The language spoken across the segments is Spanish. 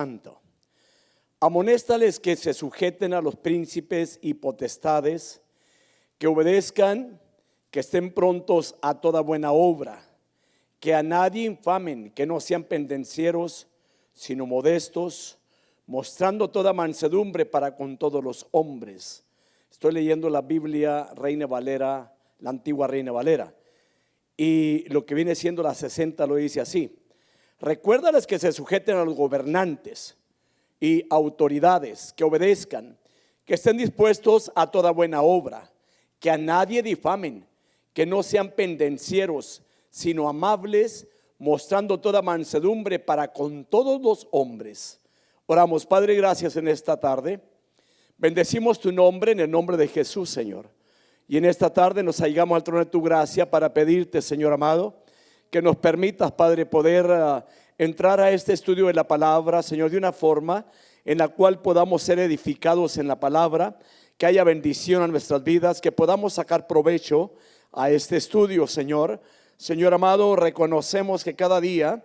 Santo. Amonéstales que se sujeten a los príncipes y potestades, que obedezcan, que estén prontos a toda buena obra, que a nadie infamen, que no sean pendencieros, sino modestos, mostrando toda mansedumbre para con todos los hombres. Estoy leyendo la Biblia Reina Valera, la antigua Reina Valera, y lo que viene siendo la 60 lo dice así: recuérdales que se sujeten a los gobernantes y autoridades, que obedezcan, que estén dispuestos a toda buena obra, que a nadie difamen, que no sean pendencieros, sino amables, mostrando toda mansedumbre para con todos los hombres. Oramos. Padre, gracias en esta tarde. Bendecimos tu nombre en el nombre de Jesús, Señor. Y en esta tarde nos llegamos al trono de tu gracia para pedirte, Señor amado, que nos permitas, Padre, poder entrar a este estudio de la palabra, Señor, de una forma en la cual podamos ser edificados en la palabra, que haya bendición a nuestras vidas, que podamos sacar provecho a este estudio, Señor. Señor amado, reconocemos que cada día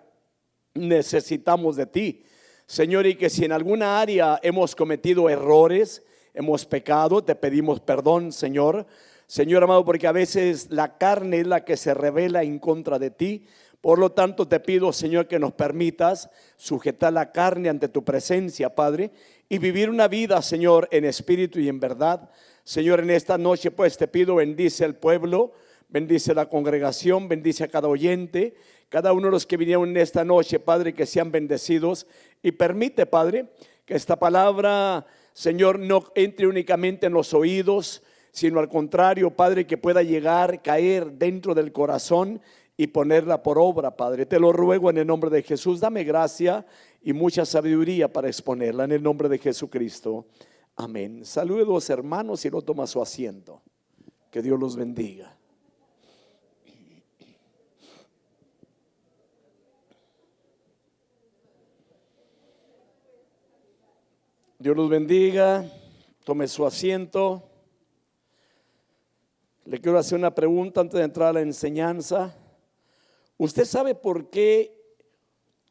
necesitamos de ti, Señor, y que si en alguna área hemos cometido errores, hemos pecado, te pedimos perdón, Señor. Señor amado, porque a veces la carne es la que se revela en contra de ti. Por lo tanto, te pido, Señor, que nos permitas sujetar la carne ante tu presencia, Padre, y vivir una vida, Señor, en espíritu y en verdad. Señor, en esta noche, pues te pido, bendice al pueblo, bendice la congregación, bendice a cada oyente, cada uno de los que vinieron en esta noche, Padre, que sean bendecidos. Y permite, Padre, que esta palabra, Señor, no entre únicamente en los oídos, sino al contrario, Padre, que pueda llegar, caer dentro del corazón y ponerla por obra, Padre. Te lo ruego en el nombre de Jesús. Dame gracia y mucha sabiduría para exponerla en el nombre de Jesucristo. Amén. Salude a los hermanos y no toma su asiento. Que Dios los bendiga. Dios los bendiga. Tome su asiento. Le quiero hacer una pregunta antes de entrar a la enseñanza. ¿Usted sabe por qué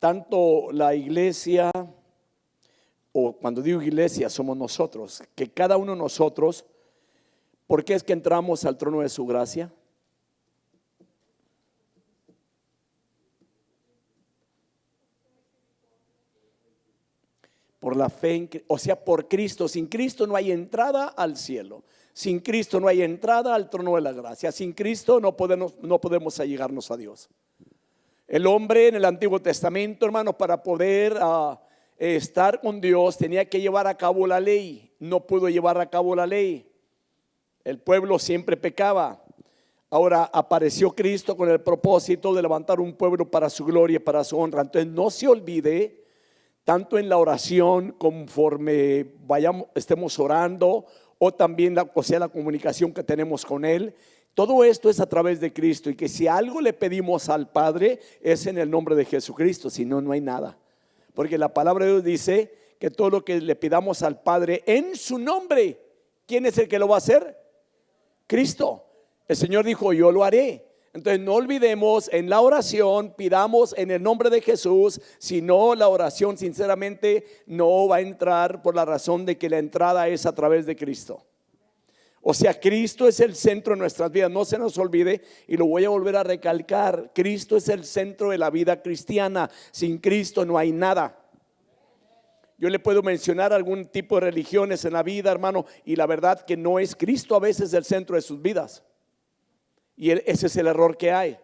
tanto la iglesia, o cuando digo iglesia somos nosotros, que cada uno de nosotros, por qué es que entramos al trono de su gracia? Por la fe, o sea, por Cristo. Sin Cristo no hay entrada al cielo. Sin Cristo no hay entrada al trono de la gracia. Sin Cristo no podemos allegarnos a Dios. El hombre en el Antiguo Testamento, hermanos, para poder estar con Dios tenía que llevar a cabo la ley. No pudo llevar a cabo la ley. El pueblo siempre pecaba. Ahora apareció Cristo con el propósito de levantar un pueblo para su gloria y para su honra. Entonces no se olvide, tanto en la oración conforme estemos orando, o también la comunicación que tenemos con Él. Todo esto es a través de Cristo, y que si algo le pedimos al Padre es en el nombre de Jesucristo, si no, no hay nada. Porque la palabra de Dios dice que todo lo que le pidamos al Padre en su nombre, ¿quién es el que lo va a hacer? Cristo. El Señor dijo: yo lo haré. Entonces no olvidemos, en la oración pidamos en el nombre de Jesús. Si no, la oración sinceramente no va a entrar, por la razón de que la entrada es a través de Cristo. O sea, Cristo es el centro de nuestras vidas. No se nos olvide, y lo voy a volver a recalcar: Cristo es el centro de la vida cristiana. Sin Cristo no hay nada. Yo le puedo mencionar algún tipo de religiones en la vida, hermano, y la verdad que no es Cristo a veces el centro de sus vidas. Y ese es el error que hay.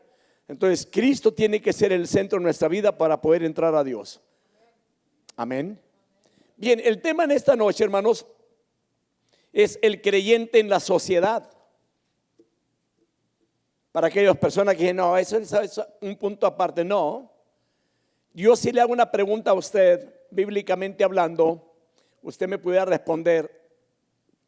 Entonces Cristo tiene que ser el centro de nuestra vida para poder entrar a Dios. Amén. Bien, el tema en esta noche, hermanos, es el creyente en la sociedad. Para aquellas personas que dicen: no, eso es un punto aparte. No, yo sí le hago una pregunta a usted, bíblicamente hablando. Usted me pudiera responder: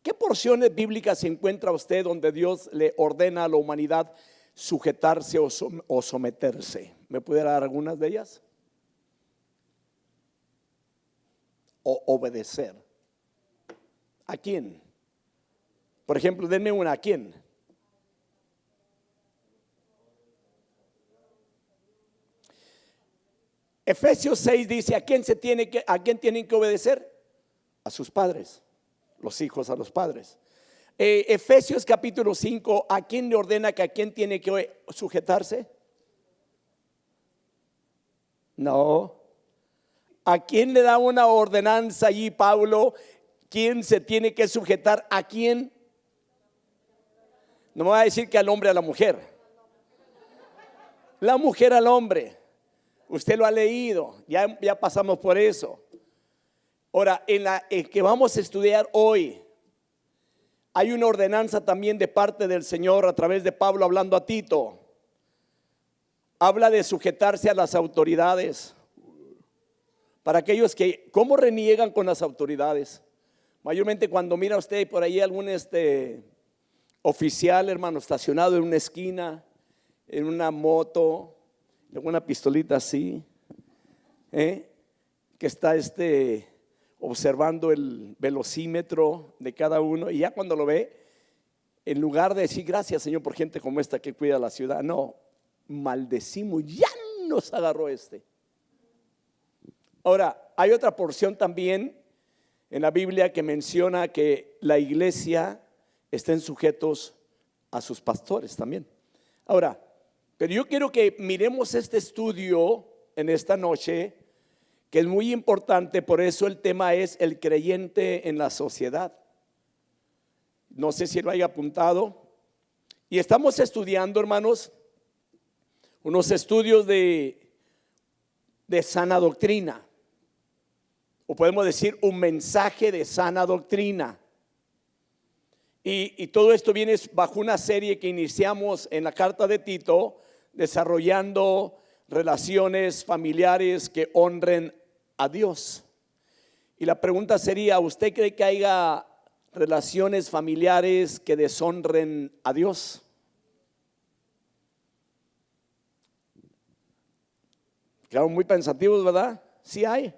¿qué porciones bíblicas encuentra usted donde Dios le ordena a la humanidad sujetarse o someterse? ¿Me pudiera dar algunas de ellas? O obedecer. ¿A quién? Por ejemplo, denme una. ¿A quién? Efesios 6 dice, ¿a quién tienen que obedecer? A sus padres, los hijos a los padres. Efesios capítulo 5, ¿a quién le ordena que a quién tiene que sujetarse? No. ¿A quién le da una ordenanza allí Pablo? ¿Quién se tiene que sujetar a quién? No me va a decir que al hombre a la mujer. La mujer al hombre. Usted lo ha leído, ya pasamos por eso. Ahora, en la que vamos a estudiar hoy, hay una ordenanza también de parte del Señor a través de Pablo hablando a Tito. Habla de sujetarse a las autoridades. Para aquellos que, ¿cómo reniegan con las autoridades? Mayormente cuando mira usted por ahí algún oficial, hermano, estacionado en una esquina, en una moto, en una pistolita así, que está observando el velocímetro de cada uno, y ya cuando lo ve, en lugar de decir gracias Señor por gente como esta que cuida la ciudad, no, maldecimos, ya nos agarró Ahora, hay otra porción también en la Biblia que menciona que la iglesia estén sujetos a sus pastores también. Ahora, pero yo quiero que miremos este estudio en esta noche, que es muy importante, por eso el tema es el creyente en la sociedad. No sé si lo haya apuntado. Y estamos estudiando, hermanos, unos estudios de sana doctrina, o podemos decir un mensaje de sana doctrina. Y todo esto viene bajo una serie que iniciamos en la carta de Tito, desarrollando relaciones familiares que honren a Dios. Y la pregunta sería, ¿usted cree que haya relaciones familiares que deshonren a Dios? Quedaron muy pensativos, ¿verdad? Sí hay.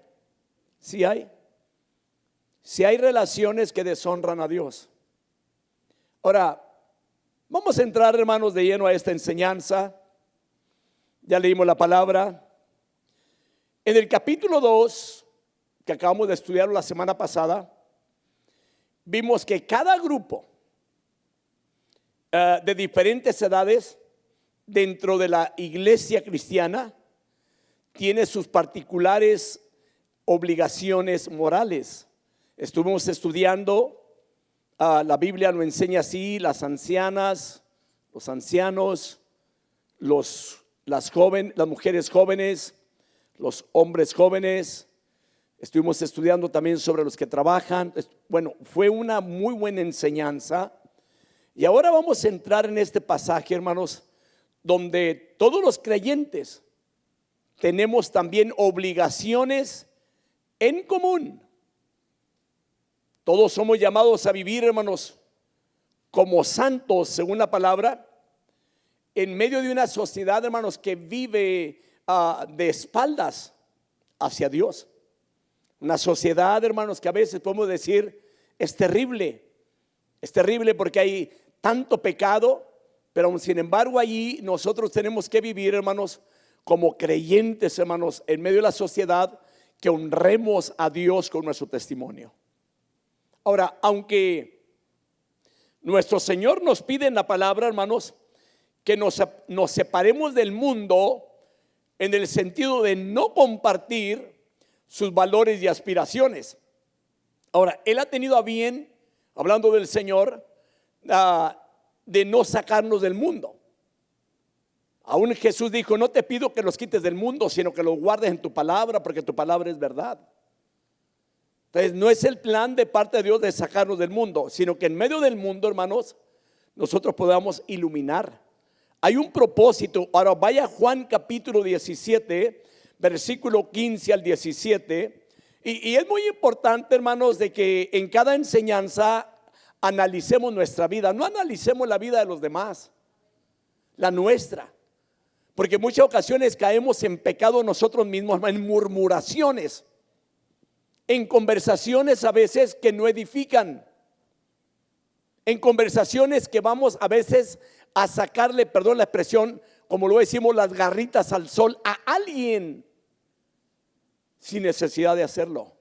Sí hay. Sí hay relaciones que deshonran a Dios. Ahora, vamos a entrar, hermanos, de lleno a esta enseñanza. Ya leímos la palabra. En el capítulo 2, que acabamos de estudiar la semana pasada, vimos que cada grupo de diferentes edades dentro de la iglesia cristiana tiene sus particulares obligaciones morales. Estuvimos estudiando, la Biblia lo enseña así: las ancianas, los ancianos, las mujeres jóvenes, los hombres jóvenes. Estuvimos estudiando también sobre los que trabajan. Bueno, fue una muy buena enseñanza. Y ahora vamos a entrar en este pasaje, hermanos, donde todos los creyentes tenemos también obligaciones en común. Todos somos llamados a vivir, hermanos, como santos, según la palabra, en medio de una sociedad, hermanos, que vive de espaldas hacia Dios. Una sociedad, hermanos, que a veces podemos decir es terrible. Es terrible porque hay tanto pecado, pero sin embargo allí nosotros tenemos que vivir, hermanos, como creyentes, hermanos, en medio de la sociedad, que honremos a Dios con nuestro testimonio. Ahora, aunque nuestro Señor nos pide en la palabra, hermanos, que nos separemos del mundo en el sentido de no compartir sus valores y aspiraciones. Ahora, Él ha tenido a bien, hablando del Señor, de no sacarnos del mundo. Aún Jesús dijo: no te pido que los quites del mundo, sino que los guardes en tu palabra, porque tu palabra es verdad. Entonces no es el plan de parte de Dios de sacarnos del mundo, sino que en medio del mundo, hermanos, nosotros podamos iluminar. Hay un propósito. Ahora vaya a Juan capítulo 17, versículo 15 al 17. Y es muy importante, hermanos, de que en cada enseñanza analicemos nuestra vida. No analicemos la vida de los demás, la nuestra. Porque en muchas ocasiones caemos en pecado nosotros mismos, en murmuraciones, en conversaciones a veces que no edifican, en conversaciones que vamos a veces a sacarle, perdón la expresión, como lo decimos, las garritas al sol a alguien. sin necesidad de hacerlo.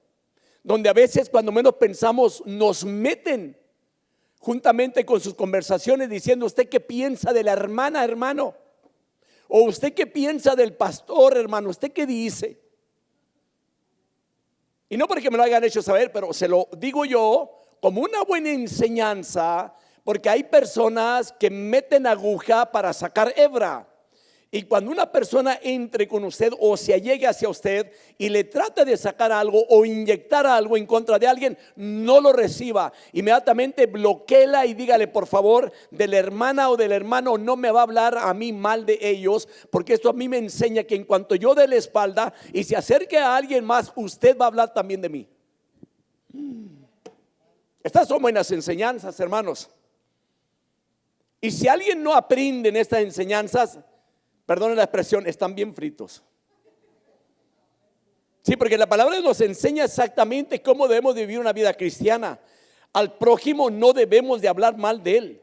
Donde a veces cuando menos pensamos nos meten juntamente con sus conversaciones diciendo: ¿usted qué piensa de la hermana, hermano? O ¿usted qué piensa del pastor, hermano? ¿Usted qué dice? Y no porque me lo hayan hecho saber, pero se lo digo yo como una buena enseñanza, porque hay personas que meten aguja para sacar hebra. Y cuando una persona entre con usted o se allegue hacia usted y le trata de sacar algo o inyectar algo en contra de alguien, no lo reciba. Inmediatamente bloquéela y dígale: por favor, de la hermana o del hermano no me va a hablar a mí mal de ellos, porque esto a mí me enseña que en cuanto yo dé la espalda y se acerque a alguien más, usted va a hablar también de mí. Estas son buenas enseñanzas, hermanos. Y si alguien no aprende en estas enseñanzas, perdone la expresión, están bien fritos. Sí, porque la palabra nos enseña exactamente cómo debemos vivir una vida cristiana. Al prójimo no debemos de hablar mal de él.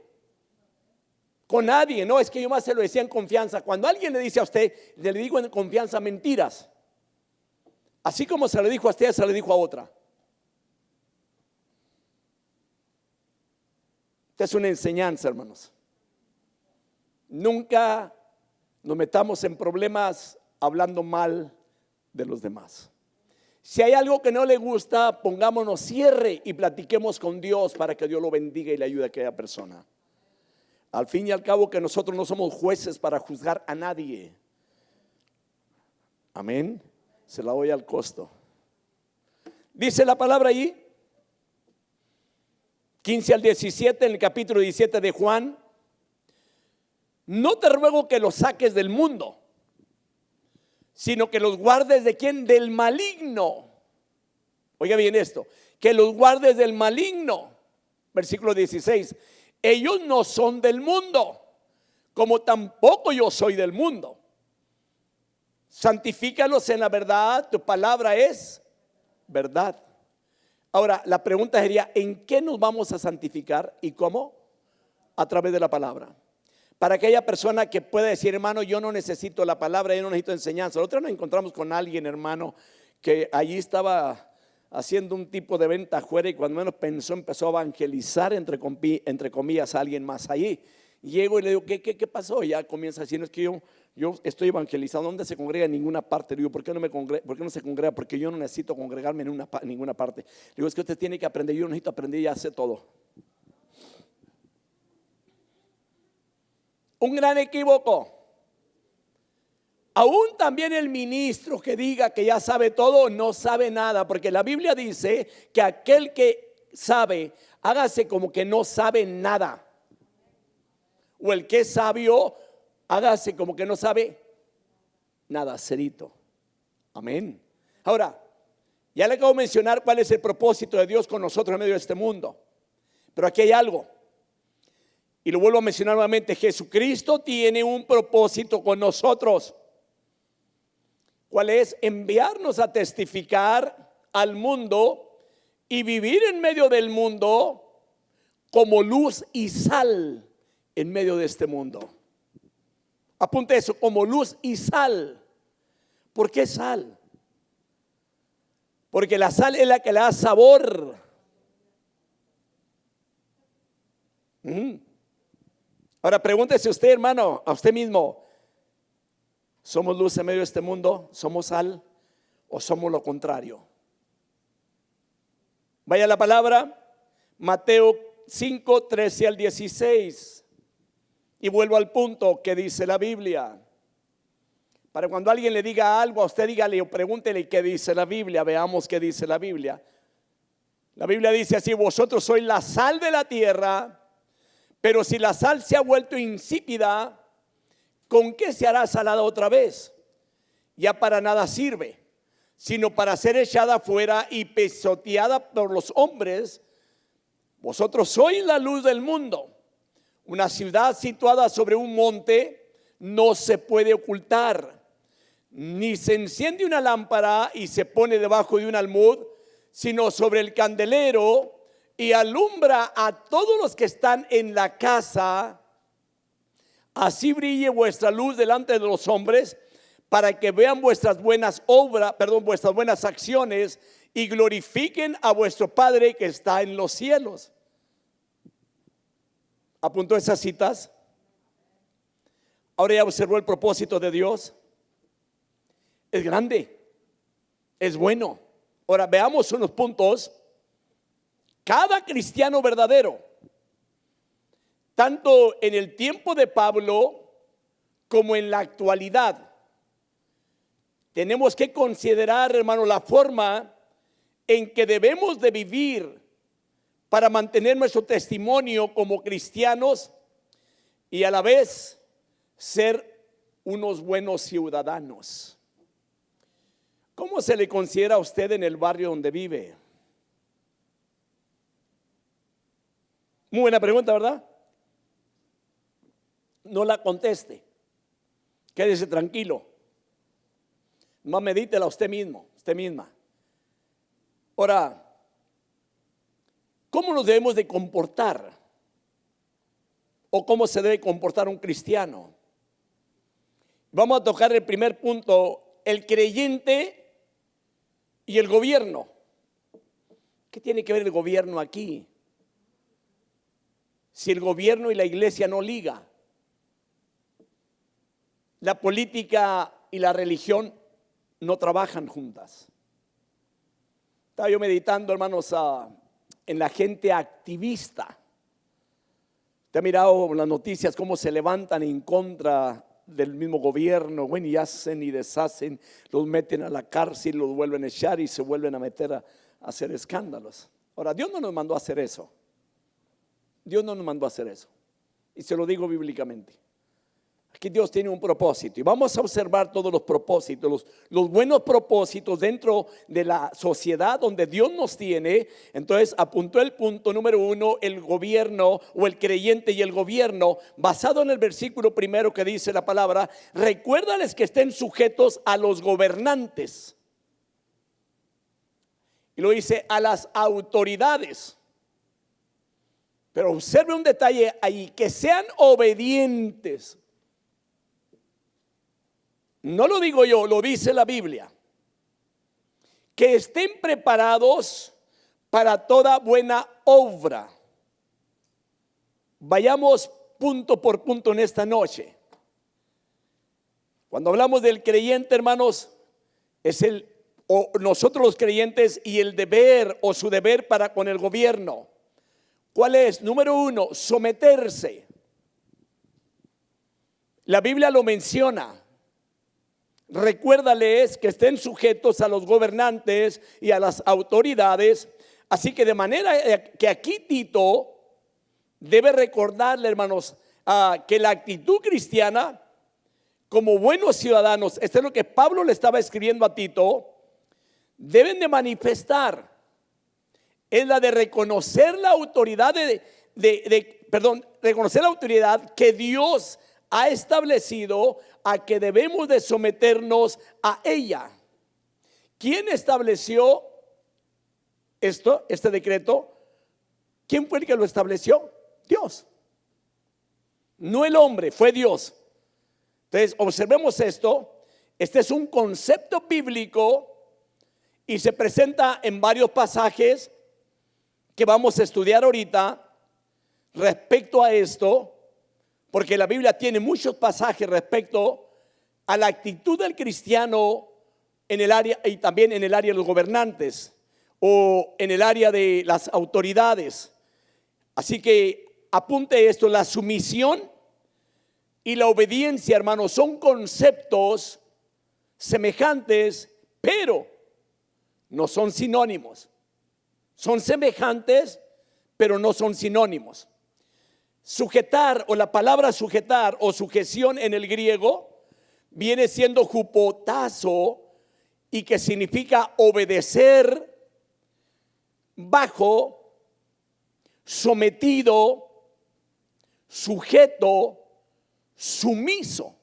Con nadie, no, es que yo más se lo decía en confianza. Cuando alguien le dice a usted, le digo en confianza mentiras. Así como se le dijo a usted, se le dijo a otra. Esta es una enseñanza, hermanos. Nunca nos metamos en problemas hablando mal de los demás. Si hay algo que no le gusta, pongámonos cierre y platiquemos con Dios para que Dios lo bendiga y le ayude a aquella persona. Al fin y al cabo, que nosotros no somos jueces para juzgar a nadie. Amén. Se la doy al costo. Dice la palabra ahí, 15 al 17, en el capítulo 17 de Juan: no te ruego que los saques del mundo, sino que los guardes ¿de quién? Del maligno. Oiga bien esto, que los guardes del maligno. Versículo 16: ellos no son del mundo, como tampoco yo soy del mundo. Santifícalos en la verdad, tu palabra es verdad. Ahora, la pregunta sería: ¿en qué nos vamos a santificar y cómo? A través de la palabra. Para aquella persona que pueda decir: hermano, yo no necesito la palabra, yo no necesito enseñanza. La otra nos encontramos con alguien, hermano, que allí estaba haciendo un tipo de venta afuera y cuando menos pensó, empezó a evangelizar entre comillas a alguien más allí. Llego y le digo: ¿qué pasó? Y ya comienza a decir: es que yo estoy evangelizando. ¿Dónde se congrega? En ninguna parte. Le digo: ¿por qué no se congrega? Porque yo no necesito congregarme en ninguna parte. Le digo: es que usted tiene que aprender, yo no necesito aprender, ya sé todo. Un gran equívoco. Aún también el ministro que diga que ya sabe todo, no sabe nada, porque la Biblia dice que aquel que sabe, hágase como que no sabe nada. O el que es sabio, hágase como que no sabe nada, cerito. Amén. Ahora, ya le acabo de mencionar cuál es el propósito de Dios con nosotros en medio de este mundo. Pero aquí hay algo. Y lo vuelvo a mencionar nuevamente: Jesucristo tiene un propósito con nosotros. ¿Cuál es? Enviarnos a testificar al mundo y vivir en medio del mundo como luz y sal en medio de este mundo. Apunte eso: como luz y sal. ¿Por qué sal? Porque la sal es la que le da sabor. Ahora pregúntese usted, hermano, a usted mismo: ¿somos luz en medio de este mundo? ¿Somos sal? ¿O somos lo contrario? Vaya la palabra, Mateo 5, 13 al 16. Y vuelvo al punto que dice la Biblia. Para cuando alguien le diga algo a usted, dígale o pregúntele qué dice la Biblia. Veamos qué dice la Biblia. La Biblia dice así: vosotros sois la sal de la tierra. Pero si la sal se ha vuelto insípida, ¿con qué se hará salada otra vez? Ya para nada sirve, sino para ser echada fuera y pisoteada por los hombres. Vosotros sois la luz del mundo. Una ciudad situada sobre un monte no se puede ocultar, ni se enciende una lámpara y se pone debajo de un almud, sino sobre el candelero, y alumbra a todos los que están en la casa. Así brille vuestra luz delante de los hombres, para que vean vuestras buenas obras, vuestras buenas acciones y glorifiquen a vuestro Padre que está en los cielos. ¿Apuntó esas citas? Ahora ya observó el propósito de Dios. Es grande, es bueno. Ahora veamos unos puntos. Cada cristiano verdadero, tanto en el tiempo de Pablo como en la actualidad, tenemos que considerar, hermano, la forma en que debemos de vivir para mantener nuestro testimonio como cristianos y a la vez ser unos buenos ciudadanos. ¿Cómo se le considera a usted en el barrio donde vive? Muy buena pregunta, ¿verdad? No la conteste. Quédese tranquilo. Más medítela usted mismo, usted misma. Ahora, ¿cómo nos debemos de comportar? ¿O cómo se debe comportar un cristiano? Vamos a tocar el primer punto, el creyente y el gobierno. ¿Qué tiene que ver el gobierno aquí? Si el gobierno y la iglesia no liga, la política y la religión no trabajan juntas. Estaba yo meditando, hermanos, en la gente activista. ¿Te ha mirado las noticias cómo se levantan en contra del mismo gobierno? Bueno, y hacen y deshacen, los meten a la cárcel, los vuelven a echar y se vuelven a meter a hacer escándalos. Ahora, Dios no nos mandó a hacer eso. Dios no nos mandó a hacer eso. Y se lo digo bíblicamente. Aquí Dios tiene un propósito y vamos a observar todos los propósitos, los buenos propósitos dentro de la sociedad donde Dios nos tiene. Entonces apuntó el punto número 1, el gobierno o el creyente y el gobierno, basado en el versículo primero que dice la palabra: recuérdales que estén sujetos a los gobernantes. Y lo dice a las autoridades. Pero observe un detalle ahí, que sean obedientes. No lo digo yo, lo dice la Biblia. Que estén preparados para toda buena obra. Vayamos punto por punto en esta noche. Cuando hablamos del creyente, hermanos, es nosotros los creyentes y el deber o su deber para con el gobierno. ¿Cuál es? Número 1, someterse. La Biblia lo menciona. Recuérdales que estén sujetos a los gobernantes y a las autoridades. Así que de manera que aquí Tito debe recordarle, hermanos, que la actitud cristiana como buenos ciudadanos, esto es lo que Pablo le estaba escribiendo a Tito, deben de manifestar. Es la de reconocer la autoridad reconocer la autoridad que Dios ha establecido, a que debemos de someternos a ella. ¿Quién estableció este decreto? ¿Quién fue el que lo estableció? Dios. No el hombre, fue Dios. Entonces, observemos esto. Este es un concepto bíblico y se presenta en varios pasajes que vamos a estudiar ahorita respecto a esto, porque la Biblia tiene muchos pasajes respecto a la actitud del cristiano en el área y también en el área de los gobernantes o en el área de las autoridades. Así que apunte esto: la sumisión y la obediencia, hermanos, son conceptos semejantes, pero no son sinónimos. Son semejantes, pero no son sinónimos. Sujetar, o la palabra sujetar o sujeción en el griego, viene siendo hupotazo, y que significa obedecer, bajo, sometido, sujeto, sumiso.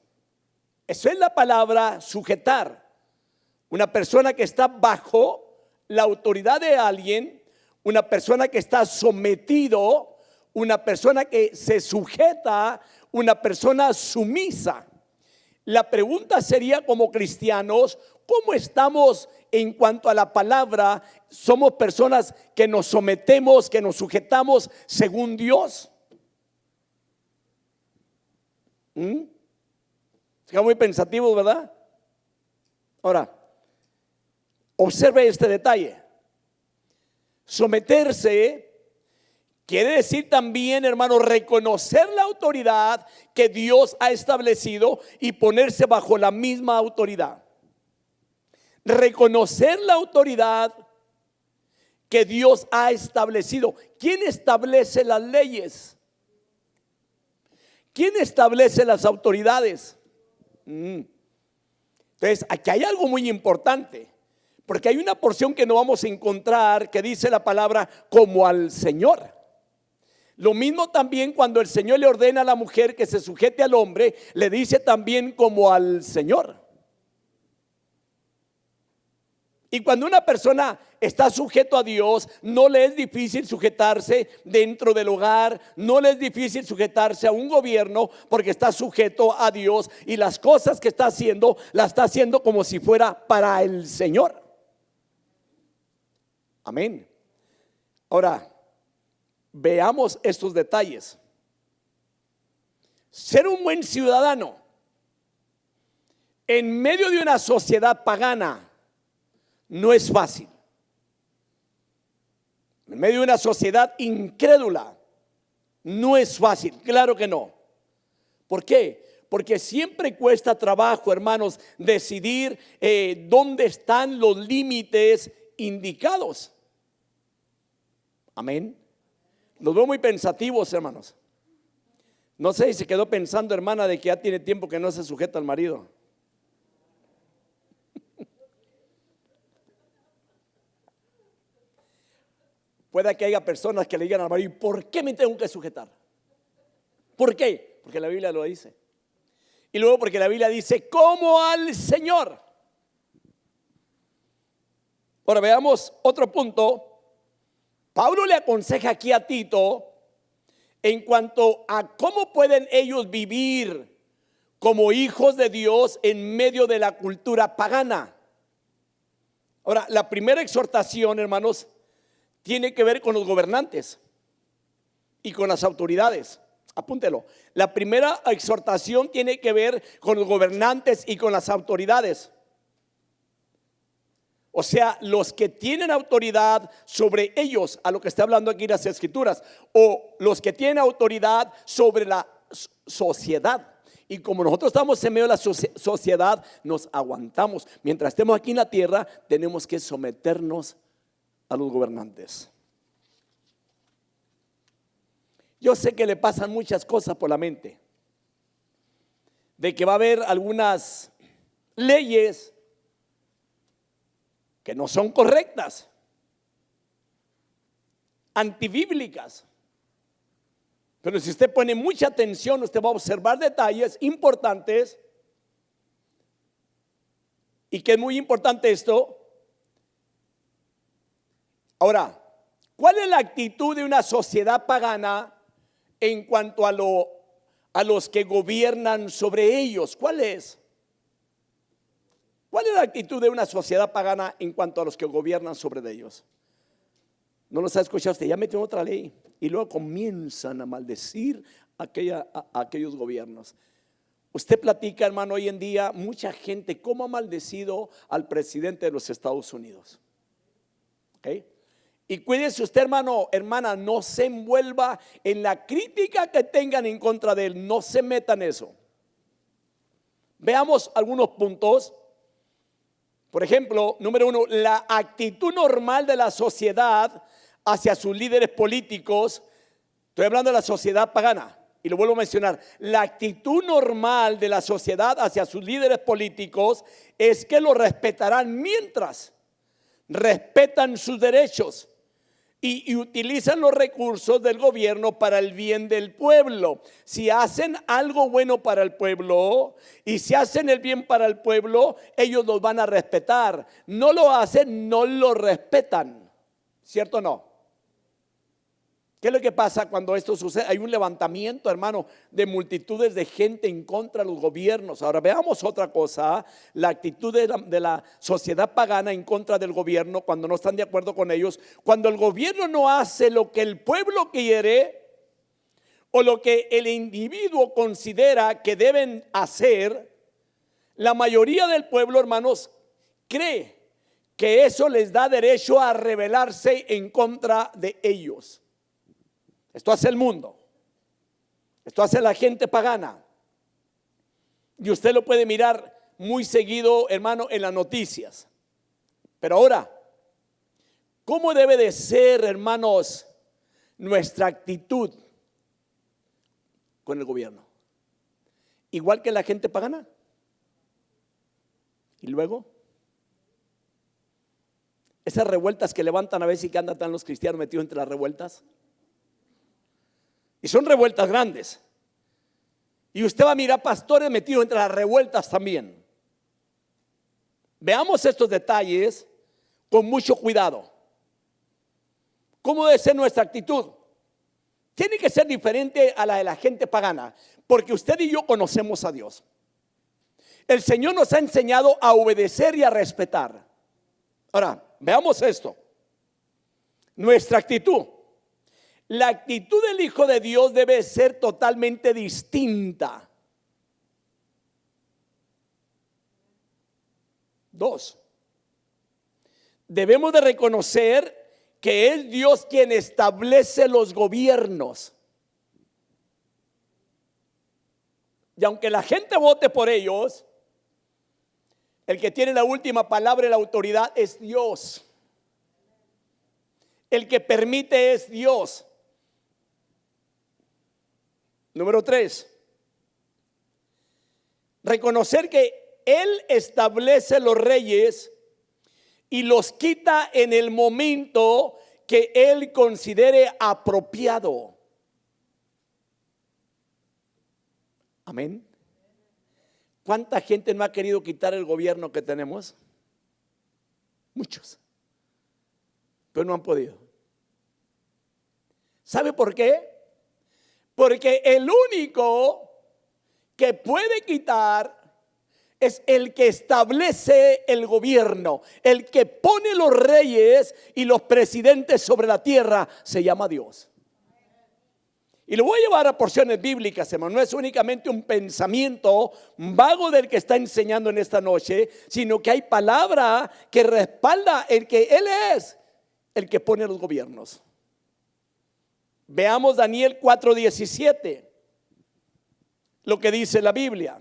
Eso es la palabra sujetar. Una persona que está bajo la autoridad de alguien, una persona que está sometido, una persona que se sujeta, una persona sumisa. La pregunta sería, como cristianos, ¿cómo estamos en cuanto a la palabra? ¿Somos personas que nos sometemos, que nos sujetamos según Dios? Está muy pensativos, ¿verdad? Ahora, observe este detalle. Someterse quiere decir también, hermano, reconocer la autoridad que Dios ha establecido y ponerse bajo la misma autoridad. Reconocer la autoridad que Dios ha establecido. ¿Quién establece las leyes? ¿Quién establece las autoridades? Entonces, aquí hay algo muy importante, porque hay una porción que no vamos a encontrar que dice la palabra como al Señor. Lo mismo también cuando el Señor le ordena a la mujer que se sujete al hombre, le dice también como al Señor. Y cuando una persona está sujeto a Dios, no le es difícil sujetarse dentro del hogar, no le es difícil sujetarse a un gobierno, porque está sujeto a Dios y las cosas que está haciendo, las está haciendo como si fuera para el Señor. Amén. Ahora, veamos estos detalles. Ser un buen ciudadano en medio de una sociedad pagana no es fácil. En medio de una sociedad incrédula no es fácil, claro que no. ¿Por qué? Porque siempre cuesta trabajo, hermanos, decidir dónde están los límites indicados. Amén. Los veo muy pensativos, hermanos. No sé si se quedó pensando, hermana, de que ya tiene tiempo que no se sujeta al marido. Puede que haya personas que le digan al marido: ¿por qué me tengo que sujetar? ¿Por qué? Porque la Biblia lo dice. Y luego porque la Biblia dice como al Señor. Ahora veamos otro punto. Pablo le aconseja aquí a Tito en cuanto a cómo pueden ellos vivir como hijos de Dios en medio de la cultura pagana. Ahora, la primera exhortación, hermanos, tiene que ver con los gobernantes y con las autoridades. Apúntelo. La primera exhortación tiene que ver con los gobernantes y con las autoridades. O sea, los que tienen autoridad sobre ellos, a lo que está hablando aquí las Escrituras, o los que tienen autoridad sobre la sociedad. Y como nosotros estamos en medio de la sociedad, nos aguantamos. Mientras estemos aquí en la tierra, tenemos que someternos a los gobernantes. Yo sé que le pasan muchas cosas por la mente, de que va a haber algunas leyes que no son correctas, antibíblicas. Pero si usted pone mucha atención, usted va a observar detalles importantes. Y que es muy importante esto. Ahora, ¿cuál es la actitud de una sociedad pagana en cuanto a los que gobiernan sobre ellos? ¿Cuál es? ¿Cuál es la actitud de una sociedad pagana en cuanto a los que gobiernan sobre ellos? No los ha escuchado usted, ya metió otra ley y luego comienzan a maldecir a aquellos gobiernos. Usted platica, hermano, hoy en día mucha gente cómo ha maldecido al presidente de los Estados Unidos. ¿Ok? Y cuídese usted, hermano, hermana, no se envuelva en la crítica que tengan en contra de él, no se meta en eso. Veamos algunos puntos. Por ejemplo, número 1, la actitud normal de la sociedad hacia sus líderes políticos. Estoy hablando de la sociedad pagana y lo vuelvo a mencionar. La actitud normal de la sociedad hacia sus líderes políticos es que lo respetarán mientras respetan sus derechos y utilizan los recursos del gobierno para el bien del pueblo. Si hacen algo bueno para el pueblo y si hacen el bien para el pueblo, ellos los van a respetar. No lo hacen, no lo respetan. ¿Cierto o no? ¿Qué es lo que pasa cuando esto sucede? Hay un levantamiento, hermano, de multitudes de gente en contra de los gobiernos. Ahora veamos otra cosa, la actitud de la sociedad pagana en contra del gobierno cuando no están de acuerdo con ellos. Cuando el gobierno no hace lo que el pueblo quiere o lo que el individuo considera que deben hacer, la mayoría del pueblo, hermanos, cree que eso les da derecho a rebelarse en contra de ellos. Esto hace el mundo, esto hace la gente pagana, y usted lo puede mirar muy seguido, hermano, en las noticias. Pero ahora, ¿cómo debe de ser, hermanos, nuestra actitud con el gobierno? Igual que la gente pagana. Y luego, esas revueltas que levantan a veces y que andan tan los cristianos metidos entre las revueltas. Y son revueltas grandes. Y usted va a mirar pastores metidos entre las revueltas también. Veamos estos detalles con mucho cuidado. ¿Cómo debe ser nuestra actitud? Tiene que ser diferente a la de la gente pagana, porque usted y yo conocemos a Dios. El Señor nos ha enseñado a obedecer y a respetar. Ahora, veamos esto. Nuestra actitud. La actitud del Hijo de Dios debe ser totalmente distinta. 2. Debemos de reconocer que es Dios quien establece los gobiernos. Y aunque la gente vote por ellos, el que tiene la última palabra y la autoridad es Dios. El que permite es Dios. Número 3, reconocer que Él establece los reyes y los quita en el momento que Él considere apropiado. Amén. ¿Cuánta gente no ha querido quitar el gobierno que tenemos? Muchos, pero no han podido. ¿Sabe por qué? Porque el único que puede quitar es el que establece el gobierno, el que pone los reyes y los presidentes sobre la tierra, se llama Dios. Y lo voy a llevar a porciones bíblicas, hermano. No es únicamente un pensamiento vago del que está enseñando en esta noche, sino que hay palabra que respalda el que Él es el que pone los gobiernos. Veamos Daniel 4:17, lo que dice la Biblia.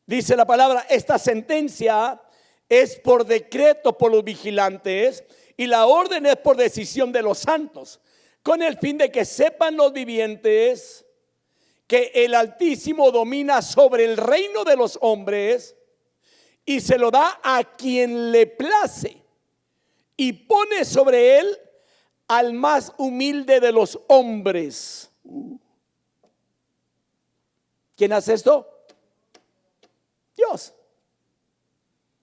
Dice la palabra: esta sentencia es por decreto por los vigilantes y la orden es por decisión de los santos, con el fin de que sepan los vivientes que el Altísimo domina sobre el reino de los hombres y se lo da a quien le place y pone sobre él al más humilde de los hombres. ¿Quién hace esto? Dios.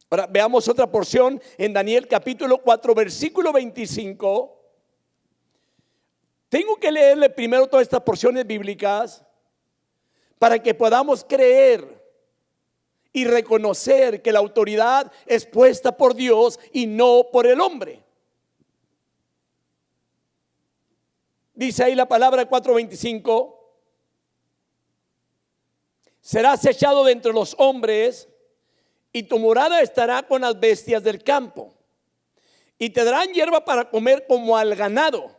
Ahora veamos otra porción en Daniel capítulo 4 versículo 25. Tengo que leerle primero todas estas porciones bíblicas para que podamos creer y reconocer que la autoridad es puesta por Dios y no por el hombre. Dice ahí la palabra 4:25: serás echado de entre los hombres y tu morada estará con las bestias del campo y te darán hierba para comer como al ganado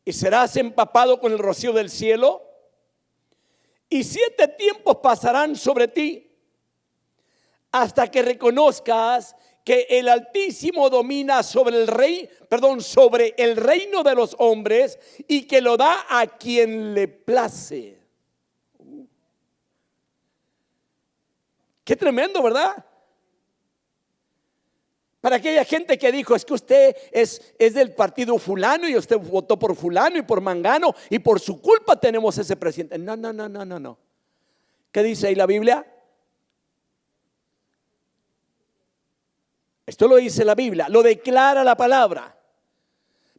y serás empapado con el rocío del cielo. Y 7 tiempos pasarán sobre ti hasta que reconozcas que el Altísimo domina sobre sobre el reino de los hombres y que lo da a quien le place. Qué tremendo, ¿verdad? Para aquella gente que dijo: es que usted es del partido fulano y usted votó por fulano y por mangano y por su culpa tenemos ese presidente. No. ¿Qué dice ahí la Biblia? Esto lo dice la Biblia, lo declara la palabra.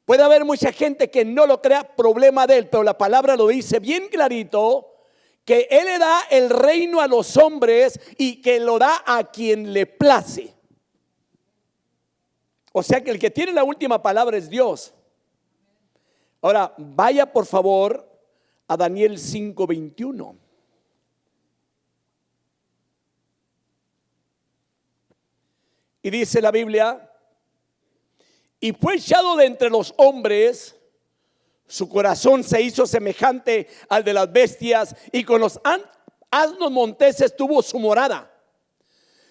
Puede haber mucha gente que no lo crea, problema de él, pero la palabra lo dice bien clarito, que él le da el reino a los hombres y que lo da a quien le place. O sea que el que tiene la última palabra es Dios. Ahora, vaya por favor a Daniel 5:21. Y dice la Biblia, y fue echado de entre los hombres, su corazón se hizo semejante al de las bestias, y con los asnos monteses tuvo su morada.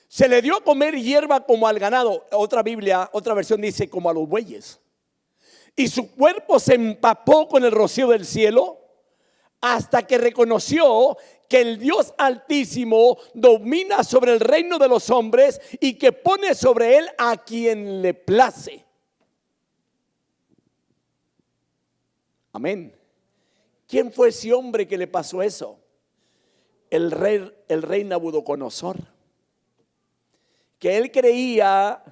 Se le dio a comer hierba como al ganado. Otra Biblia, otra versión dice como a los bueyes. Y su cuerpo se empapó con el rocío del cielo, hasta que reconoció que el Dios Altísimo domina sobre el reino de los hombres y que pone sobre él a quien le place. Amén. ¿Quién fue ese hombre que le pasó eso? El rey Nabucodonosor. Que él creía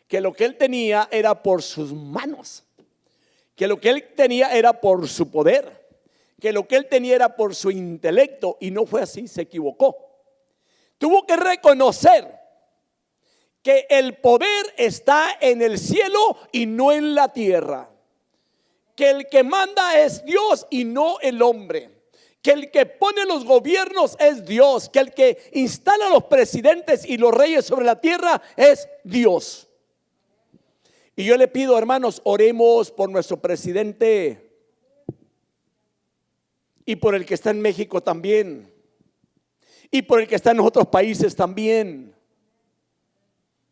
que lo que él tenía era por sus manos, que lo que él tenía era por su poder, que lo que él tenía era por su intelecto, y no fue así, se equivocó. Tuvo que reconocer que el poder está en el cielo y no en la tierra, que el que manda es Dios y no el hombre, que el que pone los gobiernos es Dios, que el que instala los presidentes y los reyes sobre la tierra es Dios. Y yo le pido, hermanos, oremos por nuestro presidente y por el que está en México también, y por el que está en otros países también,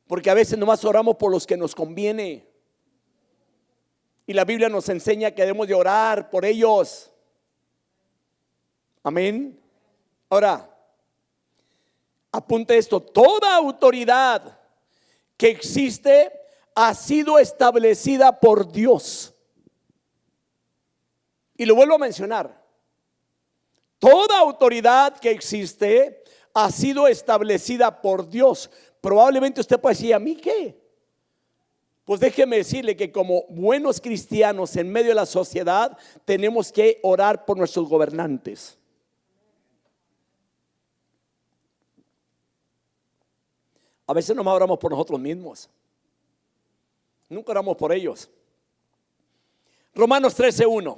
porque a veces nomás oramos por los que nos conviene, y la Biblia nos enseña que debemos de orar por ellos. Amén. Ahora, apunte esto: toda autoridad que existe ha sido establecida por Dios. Y lo vuelvo a mencionar: toda autoridad que existe ha sido establecida por Dios. Probablemente usted puede decir: ¿a mí qué? Pues déjeme decirle que como buenos cristianos en medio de la sociedad tenemos que orar por nuestros gobernantes. A veces nomás oramos por nosotros mismos, nunca oramos por ellos. Romanos 13:1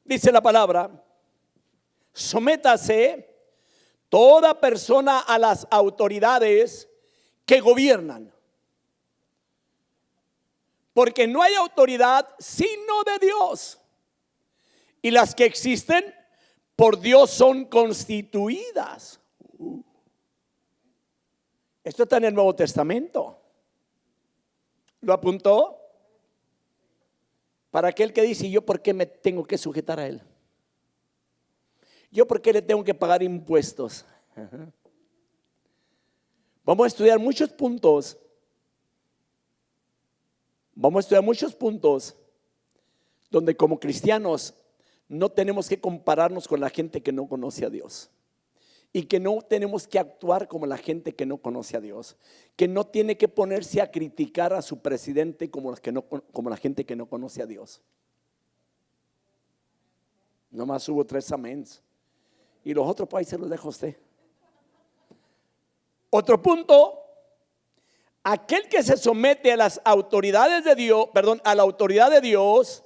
dice la palabra: sométase toda persona a las autoridades que gobiernan, porque no hay autoridad sino de Dios, y las que existen por Dios son constituidas. Esto está en el Nuevo Testamento. ¿Lo apuntó? Para aquel que dice: ¿yo por qué me tengo que sujetar a él? ¿Yo por qué le tengo que pagar impuestos? Vamos a estudiar muchos puntos. Vamos a estudiar muchos puntos donde como cristianos no tenemos que compararnos con la gente que no conoce a Dios. Y que no tenemos que actuar como la gente que no conoce a Dios, que no tiene que ponerse a criticar a su presidente como la gente que no conoce a Dios. Nomás hubo 3 améns, y los otros países los deja usted. Otro punto: aquel que se somete a las autoridades de Dios, a la autoridad de Dios,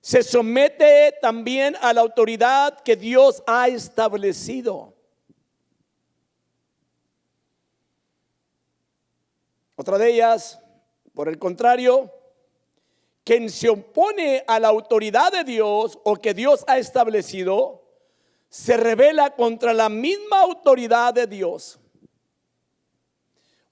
se somete también a la autoridad que Dios ha establecido. Otra de ellas, por el contrario, quien se opone a la autoridad de Dios o que Dios ha establecido, se rebela contra la misma autoridad de Dios.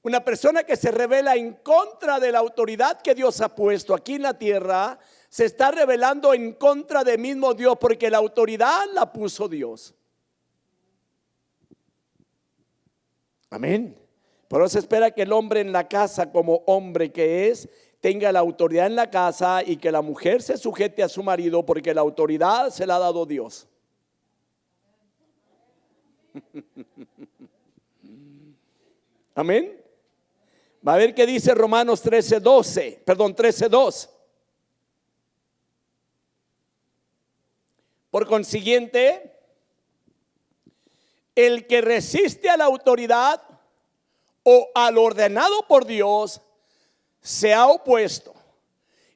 Una persona que se rebela en contra de la autoridad que Dios ha puesto aquí en la tierra, se está rebelando en contra del mismo Dios, porque la autoridad la puso Dios. Amén. Por eso se espera que el hombre en la casa, como hombre que es, tenga la autoridad en la casa, y que la mujer se sujete a su marido, porque la autoridad se la ha dado Dios. Amén. Va a ver qué dice Romanos 13:2. Por consiguiente, el que resiste a la autoridad o al ordenado por Dios se ha opuesto,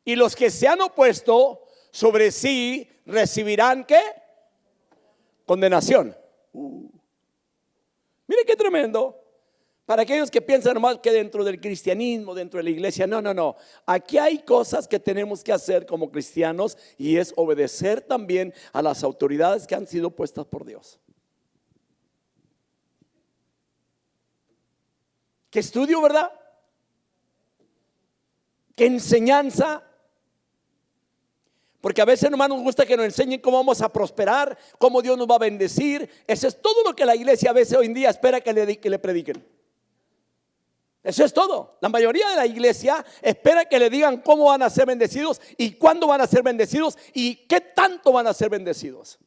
y los que se han opuesto sobre sí recibirán ¿qué? Condenación. Mire qué tremendo. Para aquellos que piensan nomás que dentro del cristianismo, dentro de la iglesia, no. Aquí hay cosas que tenemos que hacer como cristianos, y es obedecer también a las autoridades que han sido puestas por Dios. Qué estudio, ¿verdad? Qué enseñanza. Porque a veces nomás nos gusta que nos enseñen cómo vamos a prosperar, cómo Dios nos va a bendecir. Eso es todo lo que la iglesia a veces hoy en día espera que le prediquen. Eso es todo. La mayoría de la iglesia espera que le digan cómo van a ser bendecidos y cuándo van a ser bendecidos y qué tanto van a ser bendecidos.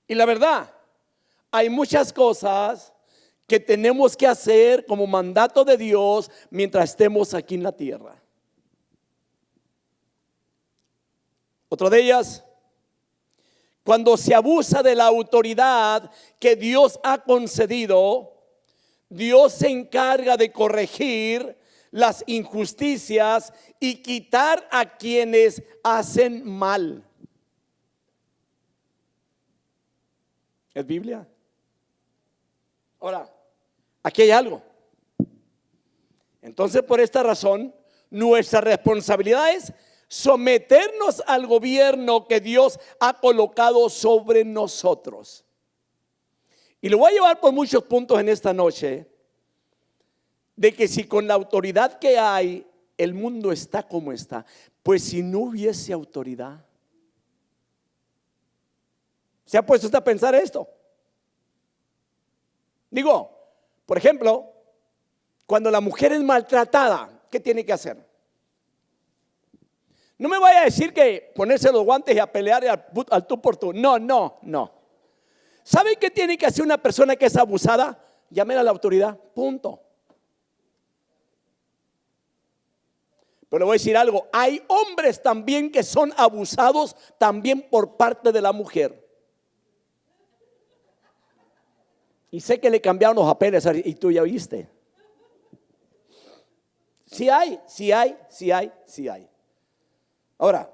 Y la verdad, hay muchas cosas que tenemos que hacer como mandato de Dios mientras estemos aquí en la tierra. Otra de ellas, cuando se abusa de la autoridad que Dios ha concedido, Dios se encarga de corregir las injusticias y quitar a quienes hacen mal. ¿Es Biblia? Ahora, aquí hay algo. Entonces, por esta razón, nuestra responsabilidad es someternos al gobierno que Dios ha colocado sobre nosotros. Y lo voy a llevar por muchos puntos en esta noche, de que si con la autoridad que hay el mundo está como está, pues si no hubiese autoridad. ¿Se ha puesto usted a pensar esto? Digo, por ejemplo, cuando la mujer es maltratada, ¿qué tiene que hacer? No me vaya a decir que ponerse los guantes y a pelear al tú por tú. No. ¿Sabe qué tiene que hacer una persona que es abusada? Llamen a la autoridad, punto. Pero le voy a decir algo, hay hombres también que son abusados también por parte de la mujer. Y sé que le cambiaron los papeles y tú ya oíste. Sí hay. Ahora,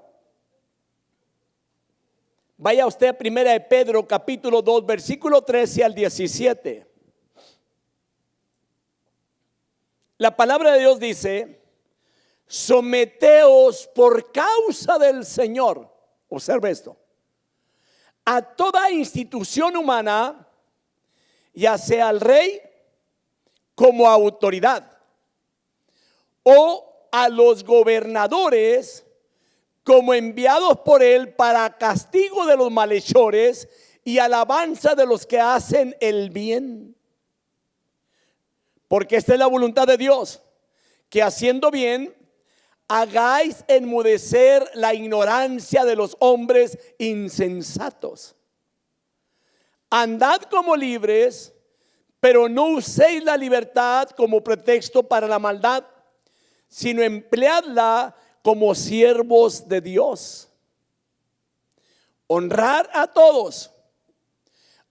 vaya usted a 1 de Pedro capítulo 2 versículo 13 al 17. La palabra de Dios dice: someteos por causa del Señor, observe esto, a toda institución humana, ya sea al rey como autoridad, o a los gobernadores como enviados por él para castigo de los malhechores y alabanza de los que hacen el bien. Porque esta es la voluntad de Dios, que haciendo bien hagáis enmudecer la ignorancia de los hombres insensatos. Andad como libres, pero no uséis la libertad como pretexto para la maldad, sino empleadla como siervos de Dios. Honrar a todos,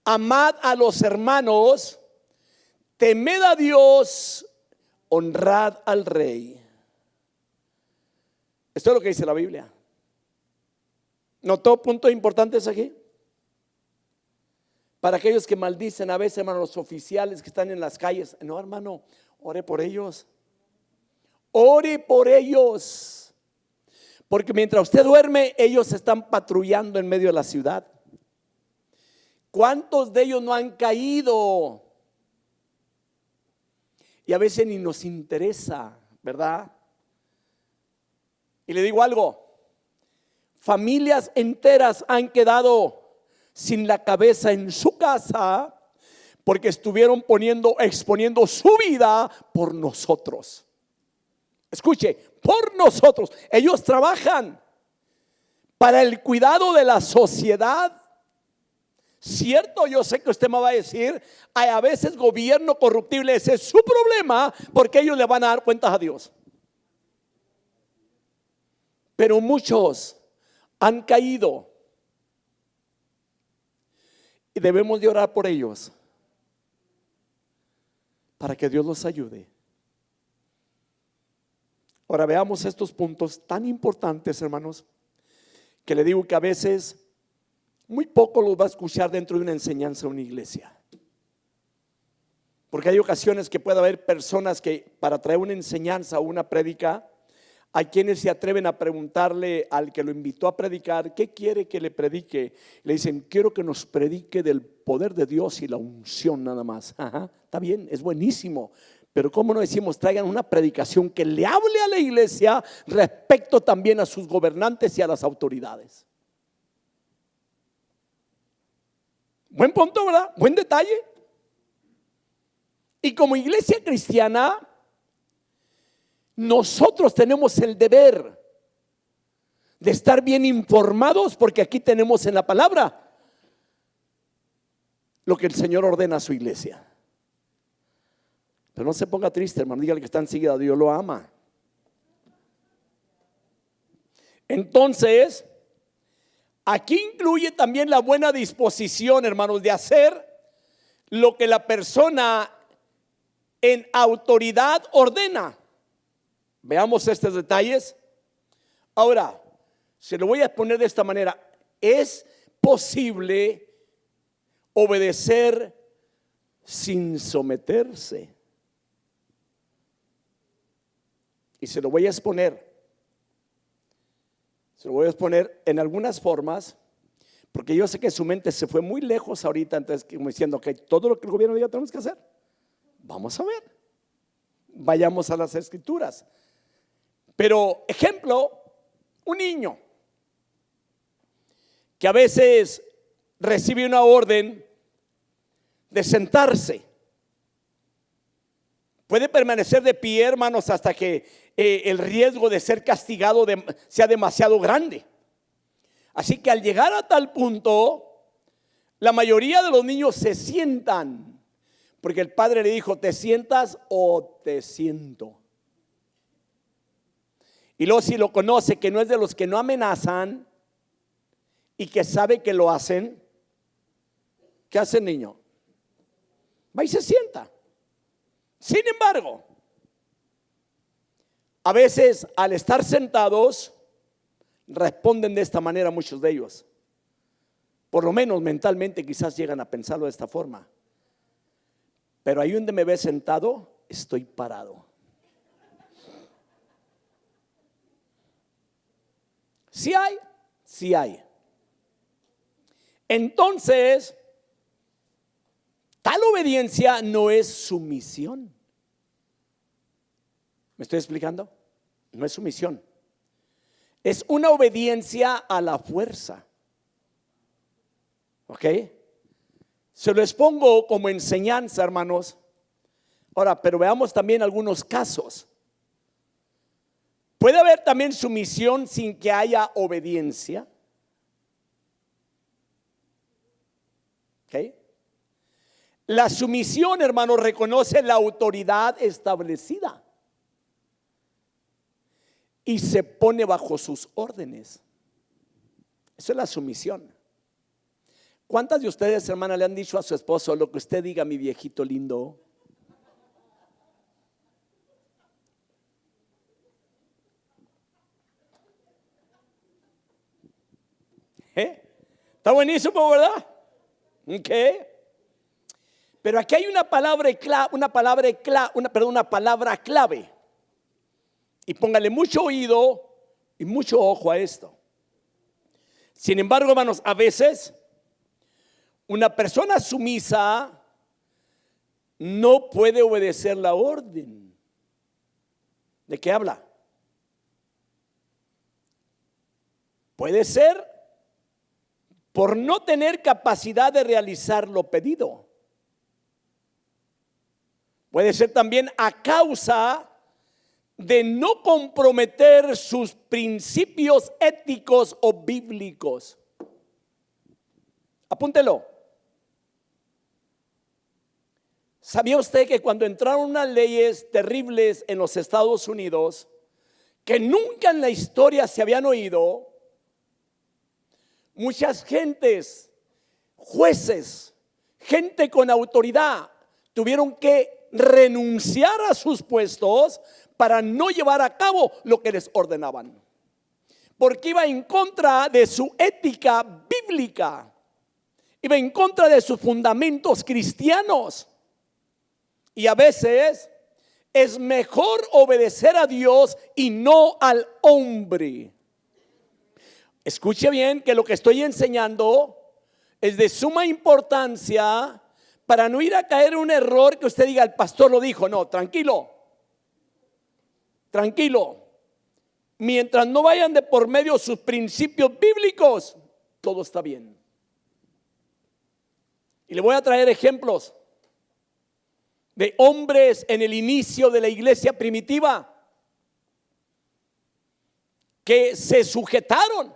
amad a los hermanos, temed a Dios, honrad al rey. Esto es lo que dice la Biblia. ¿Notó puntos importantes aquí? Para aquellos que maldicen a veces, hermano, los oficiales que están en las calles. No, hermano, ore por ellos. Ore por ellos. Porque mientras usted duerme, ellos están patrullando en medio de la ciudad. ¿Cuántos de ellos no han caído? Y a veces ni nos interesa, ¿verdad? Y le digo algo, familias enteras han quedado sin la cabeza en su casa porque estuvieron exponiendo su vida por nosotros. Escuche, por nosotros. Ellos trabajan para el cuidado de la sociedad, Cierto, yo sé que usted me va a decir, hay a veces gobierno corruptible, ese es su problema, porque ellos le van a dar cuentas a Dios. Pero muchos han caído y debemos de orar por ellos para que Dios los ayude. Ahora veamos estos puntos tan importantes, hermanos, que le digo que a veces muy poco los va a escuchar dentro de una enseñanza de una iglesia. Porque hay ocasiones que puede haber personas que para traer una enseñanza o una prédica, hay quienes se atreven a preguntarle al que lo invitó a predicar, ¿qué quiere que le predique? Le dicen, quiero que nos predique del poder de Dios y la unción nada más. Ajá, está bien, es buenísimo. Pero ¿cómo no decimos, traigan una predicación que le hable a la iglesia respecto también a sus gobernantes y a las autoridades? Buen punto, ¿verdad? Buen detalle. Y como iglesia cristiana, nosotros tenemos el deber de estar bien informados, porque aquí tenemos en la palabra lo que el Señor ordena a su iglesia. Pero no se ponga triste, hermano, dígale que está enseguida, Dios lo ama. Entonces, aquí incluye también la buena disposición, hermanos, de hacer lo que la persona en autoridad ordena. Veamos estos detalles. Ahora, se lo voy a poner de esta manera. Es posible obedecer sin someterse. Y se lo voy a exponer. Se lo voy a exponer en algunas formas, porque yo sé que su mente se fue muy lejos ahorita, entonces como diciendo que todo lo que el gobierno diga tenemos que hacer. Vamos a ver. Vayamos a las escrituras. Pero, ejemplo, un niño que a veces recibe una orden de sentarse. Puede permanecer de pie, hermanos, hasta que el riesgo de ser castigado sea demasiado grande. Así que al llegar a tal punto, la mayoría de los niños se sientan, porque el padre le dijo, ¿te sientas o te siento? Y luego si lo conoce, que no es de los que no amenazan y que sabe que lo hacen, ¿qué hace el niño? Va y se sienta. Sin embargo, a veces al estar sentados responden de esta manera muchos de ellos. Por lo menos mentalmente quizás llegan a pensarlo de esta forma. Pero ahí donde me ves sentado, estoy parado. Sí hay, sí hay. Entonces, tal obediencia no es sumisión. ¿Me estoy explicando? No es sumisión. Es una obediencia a la fuerza. ¿Ok? Se lo expongo como enseñanza, hermanos. Ahora, pero veamos también algunos casos. Puede haber también sumisión sin que haya obediencia. ¿Ok? La sumisión, hermanos, reconoce la autoridad establecida y se pone bajo sus órdenes. Eso es la sumisión. ¿Cuántas de ustedes, hermana, le han dicho a su esposo, lo que usted diga, mi viejito lindo? Está buenísimo, ¿verdad? Ok. Pero aquí hay una palabra clave. Y póngale mucho oído y mucho ojo a esto. Sin embargo, hermanos, a veces una persona sumisa no puede obedecer la orden. ¿De qué habla? Puede ser por no tener capacidad de realizar lo pedido. Puede ser también a causa de no comprometer sus principios éticos o bíblicos. Apúntelo. ¿Sabía usted que cuando entraron unas leyes terribles en los Estados Unidos, que nunca en la historia se habían oído, muchas gentes, jueces, gente con autoridad, tuvieron que renunciar a sus puestos para no llevar a cabo lo que les ordenaban? Porque iba en contra de su ética bíblica, iba en contra de sus fundamentos cristianos. Y a veces es mejor obedecer a Dios y no al hombre. Escuche bien que lo que estoy enseñando es de suma importancia para no ir a caer en un error que usted diga, el pastor lo dijo. No, tranquilo, tranquilo. Mientras no vayan de por medio sus principios bíblicos, todo está bien. Y le voy a traer ejemplos de hombres en el inicio de la iglesia primitiva que se sujetaron,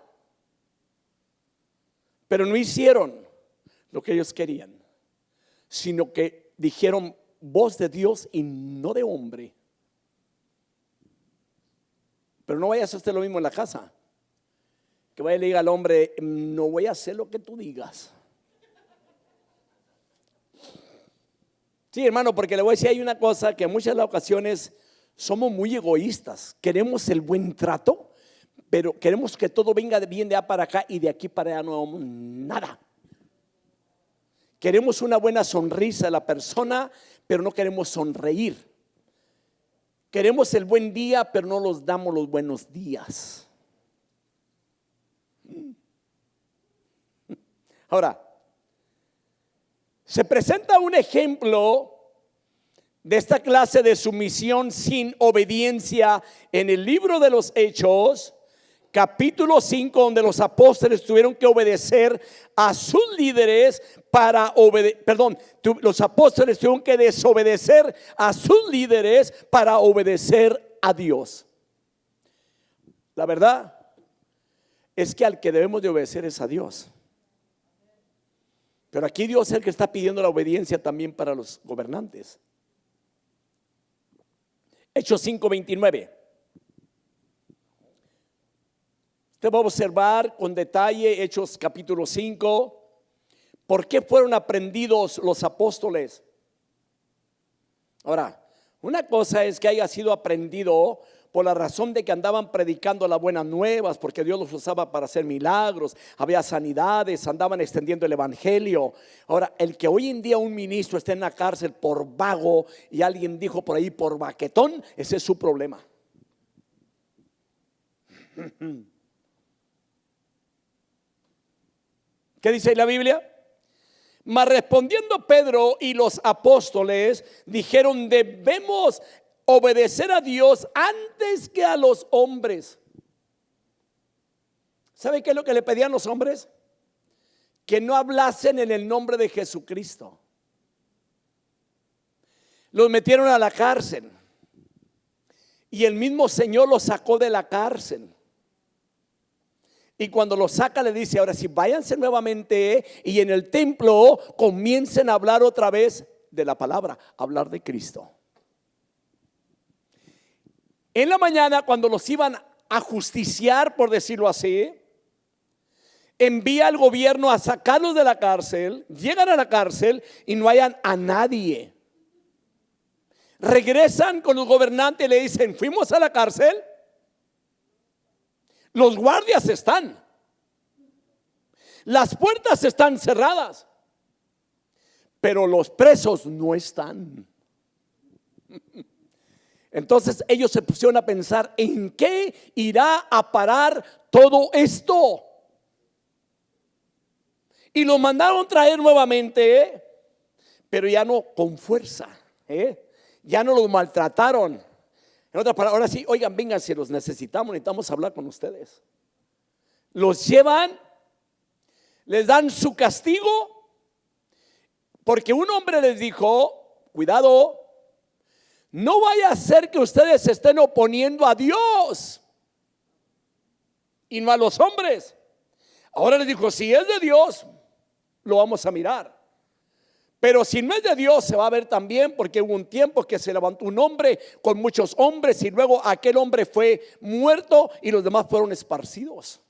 pero no hicieron lo que ellos querían, sino que dijeron voz de Dios y no de hombre. Pero no vaya a hacer usted lo mismo en la casa, que vaya y le diga al hombre, no voy a hacer lo que tú digas. Sí, hermano, porque le voy a decir, hay una cosa que en muchas de las ocasiones somos muy egoístas. Queremos el buen trato, pero queremos que todo venga bien de allá para acá y de aquí para allá no vamos nada. Queremos una buena sonrisa de la persona, pero no queremos sonreír. Queremos el buen día, pero no los damos los buenos días. Ahora, se presenta un ejemplo de esta clase de sumisión sin obediencia en el libro de los Hechos, capítulo 5, donde los apóstoles tuvieron que obedecer a sus líderes los apóstoles tuvieron que desobedecer a sus líderes para obedecer a Dios. La verdad es que al que debemos de obedecer es a Dios. Pero aquí Dios es el que está pidiendo la obediencia también para los gobernantes. Hechos 5:29. Usted va a observar con detalle Hechos capítulo 5. ¿Por qué fueron aprendidos los apóstoles? Ahora, una cosa es que haya sido aprendido por la razón de que andaban predicando las buenas nuevas, porque Dios los usaba para hacer milagros, había sanidades, andaban extendiendo el evangelio. Ahora, el que hoy en día un ministro esté en la cárcel por vago y alguien dijo por ahí por baquetón, ese es su problema. ¿Qué dice la Biblia? Mas respondiendo Pedro y los apóstoles dijeron, debemos obedecer a Dios antes que a los hombres. ¿Sabe qué es lo que le pedían los hombres? Que no hablasen en el nombre de Jesucristo. Los metieron a la cárcel y el mismo Señor los sacó de la cárcel. Y cuando los saca le dice, ahora sí, váyanse nuevamente y en el templo comiencen a hablar otra vez de la palabra, hablar de Cristo. En la mañana, cuando los iban a justiciar, por decirlo así, envía al gobierno a sacarlos de la cárcel. Llegan a la cárcel y no hallan a nadie. Regresan con los gobernantes y le dicen, fuimos a la cárcel, los guardias están, las puertas están cerradas, pero los presos no están. Entonces ellos se pusieron a pensar, ¿en qué irá a parar todo esto? Y lo mandaron traer nuevamente, pero ya no con fuerza, ya no los maltrataron. En otras palabras, ahora sí, oigan, vengan, si los necesitamos hablar con ustedes. Los llevan, les dan su castigo, porque un hombre les dijo, cuidado, no vaya a ser que ustedes se estén oponiendo a Dios y no a los hombres. Ahora les dijo, si es de Dios, lo vamos a mirar. Pero si no es de Dios, se va a ver también, porque hubo un tiempo que se levantó un hombre con muchos hombres y luego aquel hombre fue muerto y los demás fueron esparcidos.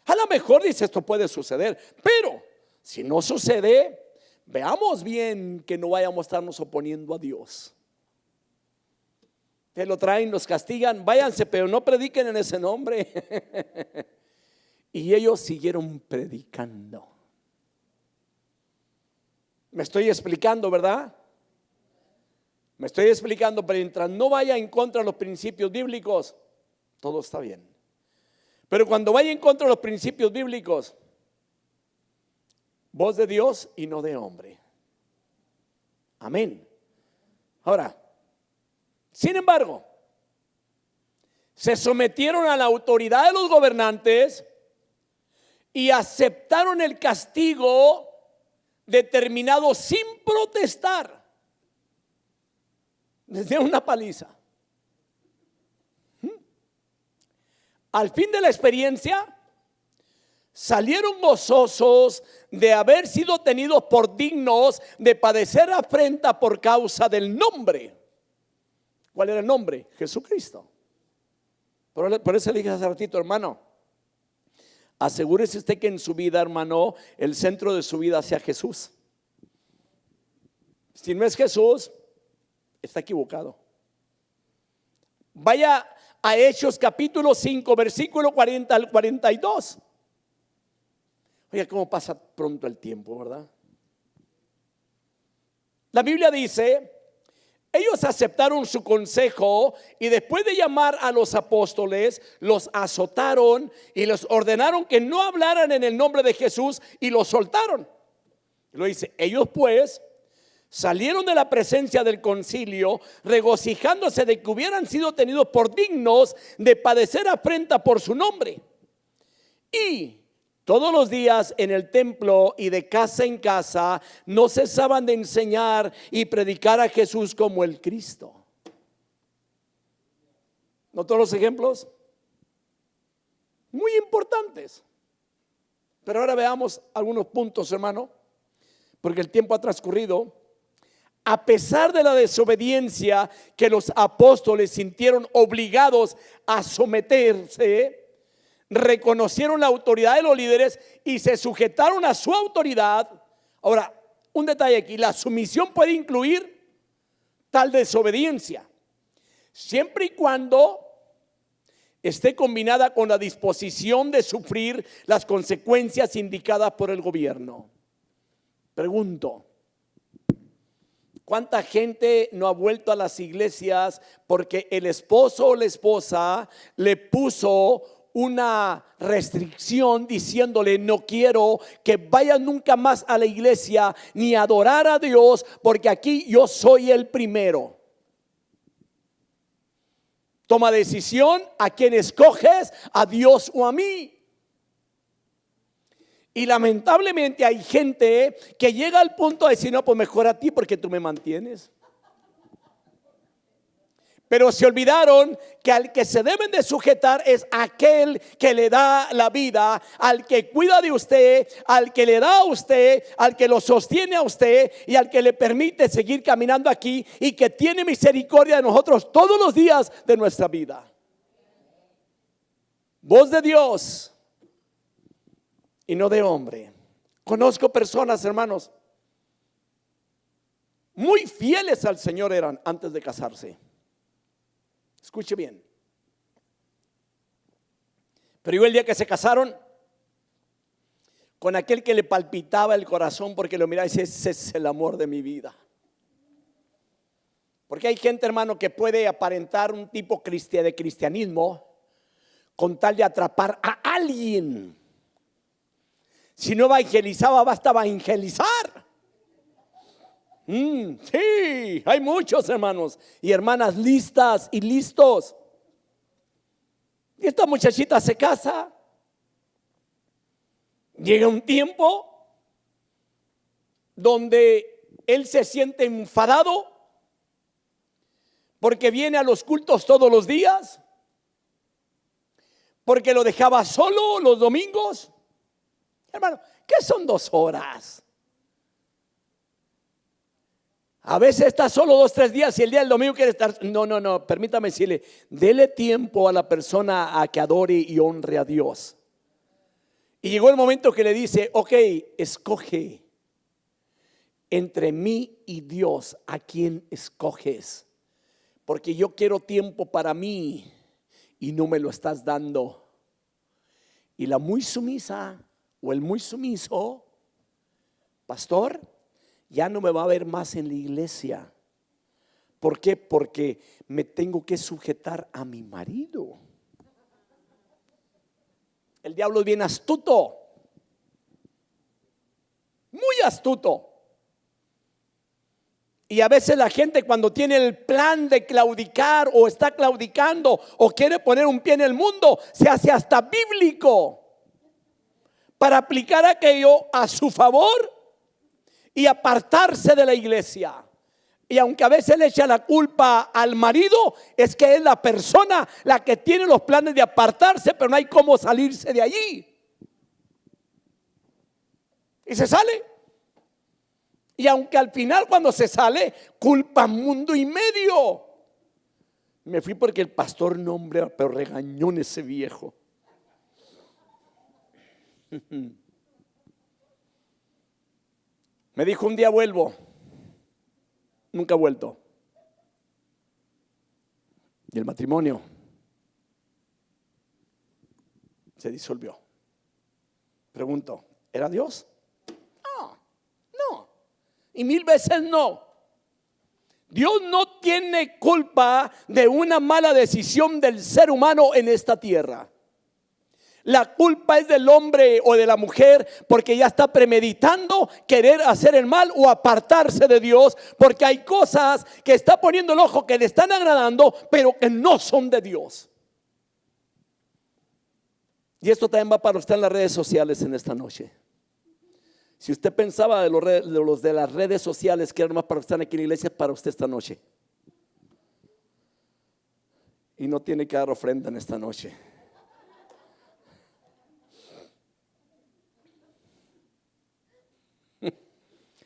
A lo mejor dice, esto puede suceder, pero si no sucede, veamos bien que no vayamos a estarnos oponiendo a Dios. Te lo traen, los castigan, váyanse, pero no prediquen en ese nombre. Y ellos siguieron predicando. Me estoy explicando, ¿verdad? Me estoy explicando, pero mientras no vaya en contra de los principios bíblicos, todo está bien. Pero cuando vaya en contra de los principios bíblicos, voz de Dios y no de hombre. Amén. Ahora, sin embargo, se sometieron a la autoridad de los gobernantes y aceptaron el castigo determinado sin protestar. Les dieron una paliza. Al fin de la experiencia, salieron gozosos de haber sido tenidos por dignos de padecer afrenta por causa del nombre. ¿Cuál era el nombre? Jesucristo. Por eso le dije hace ratito, hermano, asegúrese usted que en su vida, hermano, el centro de su vida sea Jesús. Si no es Jesús, está equivocado. Vaya a Hechos capítulo 5, versículo 40 al 42. Oiga, cómo pasa pronto el tiempo, ¿verdad? La Biblia dice, ellos aceptaron su consejo y después de llamar a los apóstoles, los azotaron y les ordenaron que no hablaran en el nombre de Jesús y los soltaron. Lo dice, ellos pues salieron de la presencia del concilio regocijándose de que hubieran sido tenidos por dignos de padecer afrenta por su nombre. Y todos los días en el templo y de casa en casa no cesaban de enseñar y predicar a Jesús como el Cristo. ¿Notó los ejemplos? Muy importantes. Pero ahora veamos algunos puntos, hermano, porque el tiempo ha transcurrido. A pesar de la desobediencia que los apóstoles sintieron obligados a someterse, reconocieron la autoridad de los líderes y se sujetaron a su autoridad. Ahora, un detalle aquí, la sumisión puede incluir tal desobediencia, siempre y cuando esté combinada con la disposición de sufrir las consecuencias indicadas por el gobierno. Pregunto, ¿cuánta gente no ha vuelto a las iglesias porque el esposo o la esposa le puso una restricción diciéndole no quiero que vaya nunca más a la iglesia ni a adorar a Dios porque aquí yo soy el primero? Toma decisión a quién escoges, a Dios o a mí. Y lamentablemente hay gente que llega al punto de decir no, pues mejor a ti porque tú me mantienes. Pero se olvidaron que al que se deben de sujetar es aquel que le da la vida, al que cuida de usted, al que le da a usted, al que lo sostiene a usted y al que le permite seguir caminando aquí y que tiene misericordia de nosotros todos los días de nuestra vida. Voz de Dios y no de hombre. Conozco personas, hermanos, muy fieles al Señor eran antes de casarse. Escuche bien. Pero yo el día que se casaron, con aquel que le palpitaba el corazón porque lo miraba y decía, ese es el amor de mi vida. Porque hay gente, hermano, que puede aparentar un tipo de cristianismo con tal de atrapar a alguien. Si no evangelizaba, basta evangelizar. Sí, hay muchos hermanos y hermanas listas y listos. Y esta muchachita se casa. Llega un tiempo donde él se siente enfadado porque viene a los cultos todos los días, porque lo dejaba solo los domingos. Hermano, ¿qué son 2 horas? A veces está solo 2, 3 días y el día del domingo quiere estar. No, permítame decirle, dele tiempo a la persona a que adore y honre a Dios. Y llegó el momento que le dice, ok, escoge entre mí y Dios, ¿a quién escoges? Porque yo quiero tiempo para mí y no me lo estás dando. Y la muy sumisa o el muy sumiso, pastor, ya no me va a ver más en la iglesia. ¿Por qué? Porque me tengo que sujetar a mi marido. El diablo es bien astuto, muy astuto. Y a veces la gente, cuando tiene el plan de claudicar o está claudicando o quiere poner un pie en el mundo, se hace hasta bíblico para aplicar aquello a su favor y apartarse de la iglesia. Y aunque a veces le echa la culpa al marido, es que es la persona la que tiene los planes de apartarse, pero no hay cómo salirse de allí. Y se sale. Y aunque al final, cuando se sale, culpa mundo y medio. Me fui porque el pastor, no, hombre, pero regañón ese viejo. Me dijo un día vuelvo. Nunca ha vuelto. Y el matrimonio se disolvió. Pregunto, ¿era Dios? No. Y 1000 veces no. Dios no tiene culpa de una mala decisión del ser humano en esta tierra. La culpa es del hombre o de la mujer porque ya está premeditando querer hacer el mal o apartarse de Dios, porque hay cosas que está poniendo el ojo que le están agradando, pero que no son de Dios. Y esto también va para usted en las redes sociales en esta noche. Si usted pensaba de los de las redes sociales que eran más para estar aquí en la iglesia, es para usted esta noche. Y no tiene que dar ofrenda en esta noche.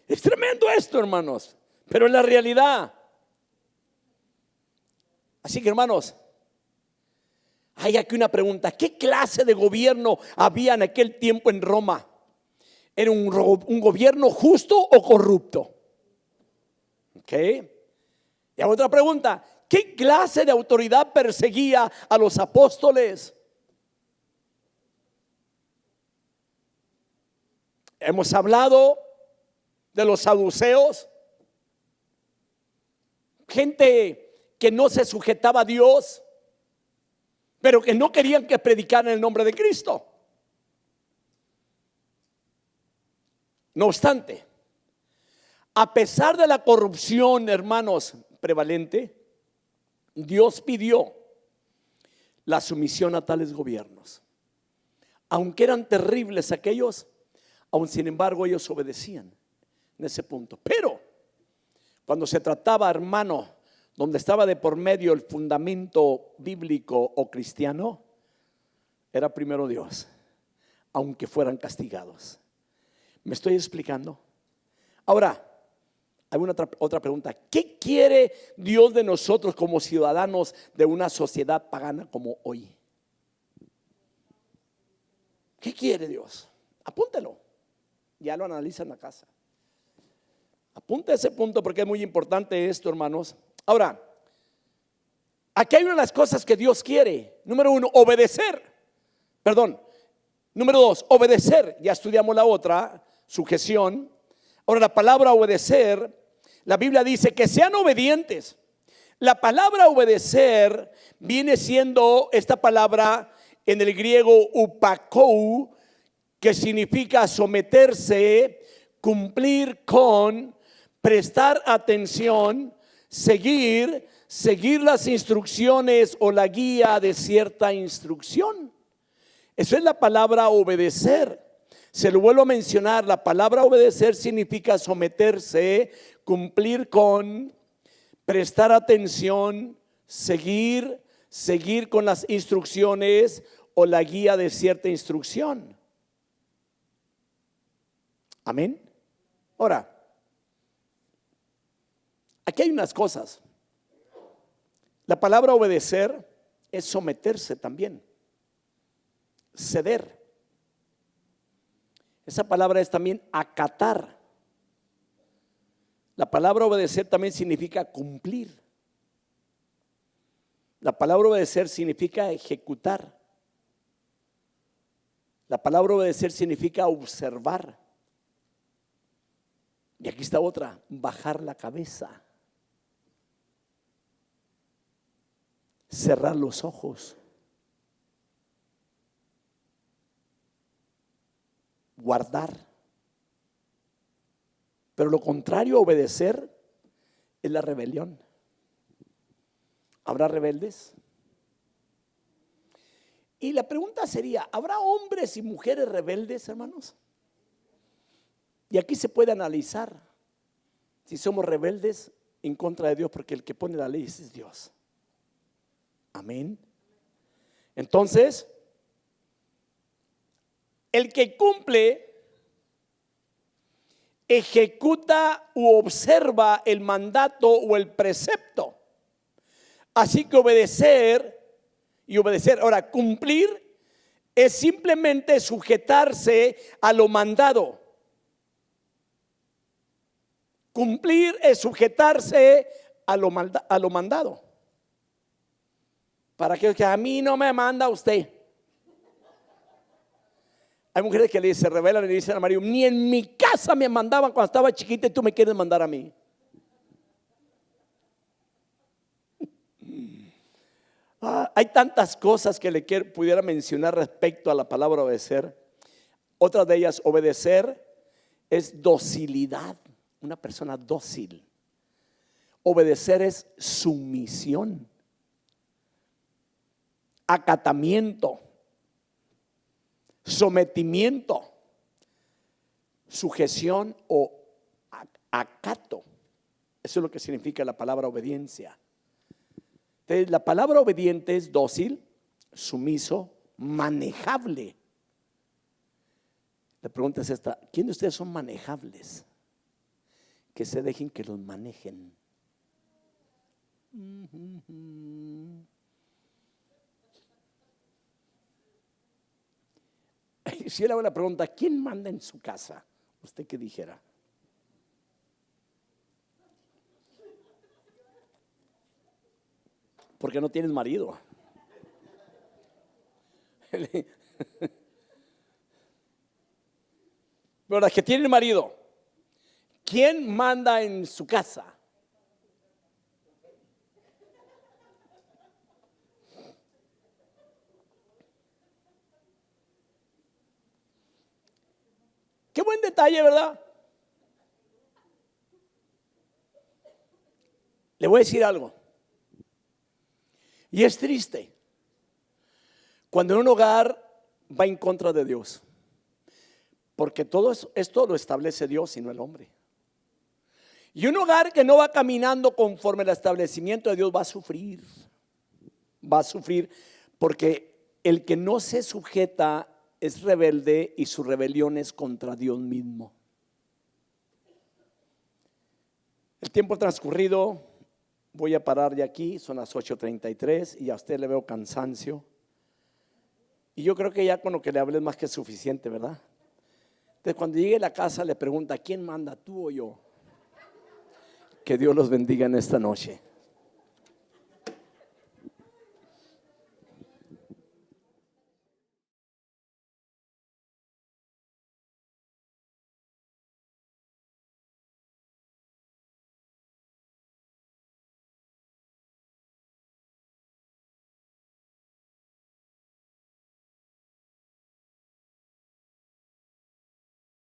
Es tremendo esto, hermanos, pero es la realidad. Así que, hermanos, hay aquí una pregunta: ¿qué clase de gobierno había en aquel tiempo en Roma? ¿Era un gobierno justo o corrupto? Ok. Y otra pregunta: ¿qué clase de autoridad perseguía a los apóstoles? Hemos hablado de los saduceos, gente que no se sujetaba a Dios, pero que no querían que predicaran el nombre de Cristo. No obstante, a pesar de la corrupción, hermanos, prevalente, Dios pidió la sumisión a tales gobiernos. Aunque eran terribles aquellos, aun sin embargo ellos obedecían en ese punto. Pero cuando se trataba, hermano, donde estaba de por medio el fundamento bíblico o cristiano, era primero Dios, aunque fueran castigados. ¿Me estoy explicando? Ahora, hay una otra pregunta: ¿qué quiere Dios de nosotros como ciudadanos de una sociedad pagana como hoy? ¿Qué quiere Dios? Apúntelo. Ya lo analiza en la casa. Apunte ese punto porque es muy importante esto, hermanos. Ahora, aquí hay una de las cosas que Dios quiere. Número 1, obedecer. Número 2, obedecer. Ya estudiamos la otra, sujeción. Ahora, la palabra obedecer, la Biblia dice que sean obedientes. La palabra obedecer viene siendo esta palabra en el griego upakou, que significa someterse, cumplir con, prestar atención, seguir las instrucciones o la guía de cierta instrucción. Eso es la palabra obedecer. Se lo vuelvo a mencionar: la palabra obedecer significa someterse, cumplir con, prestar atención, seguir con las instrucciones o la guía de cierta instrucción. Amén. Ahora, Aquí hay unas cosas. La palabra obedecer es someterse también, ceder. Esa palabra es también acatar. La palabra obedecer también significa cumplir. La palabra obedecer significa ejecutar. La palabra obedecer significa observar. Y aquí está otra, bajar la cabeza, cerrar los ojos, guardar. Pero lo contrario a obedecer es la rebelión. ¿Habrá rebeldes? Y la pregunta sería, ¿habrá hombres y mujeres rebeldes, hermanos? Y aquí se puede analizar si somos rebeldes en contra de Dios, porque el que pone la ley es Dios. Amén. Entonces, el que cumple, ejecuta u observa el mandato o el precepto. Así que obedecer y obedecer. Ahora, cumplir es simplemente sujetarse a lo mandado. Cumplir es sujetarse a lo mandado. Para aquellos que a mí no me manda usted. Hay mujeres que se rebelan y le dicen a marido, ni en mi casa me mandaban cuando estaba chiquita y tú me quieres mandar a mí. Hay tantas cosas que le pudiera mencionar respecto a la palabra obedecer. Otra de ellas, obedecer es docilidad. Una persona dócil. Obedecer es sumisión, acatamiento, sometimiento, sujeción o acato. Eso es lo que significa la palabra obediencia. Entonces, la palabra obediente es dócil, sumiso, manejable. La pregunta es esta: ¿quién de ustedes son manejables? Que se dejen que los manejen. Si él hago la pregunta, ¿quién manda en su casa? ¿Usted qué dijera? Porque no tienes marido. Pero las que tienen marido, ¿quién manda en su casa? Qué buen detalle, ¿verdad? Le voy a decir algo. Y es triste cuando en un hogar va en contra de Dios, porque todo esto lo establece Dios y no el hombre. Y un hogar que no va caminando conforme al establecimiento de Dios va a sufrir. Va a sufrir porque el que no se sujeta es rebelde y su rebelión es contra Dios mismo. El tiempo transcurrido, voy a parar de aquí, son las 8:33 y a usted le veo cansancio. Y yo creo que ya con lo que le hablé es más que suficiente, ¿verdad? Entonces cuando llegue a la casa le pregunta, ¿quién manda, tú o yo? Que Dios los bendiga en esta noche.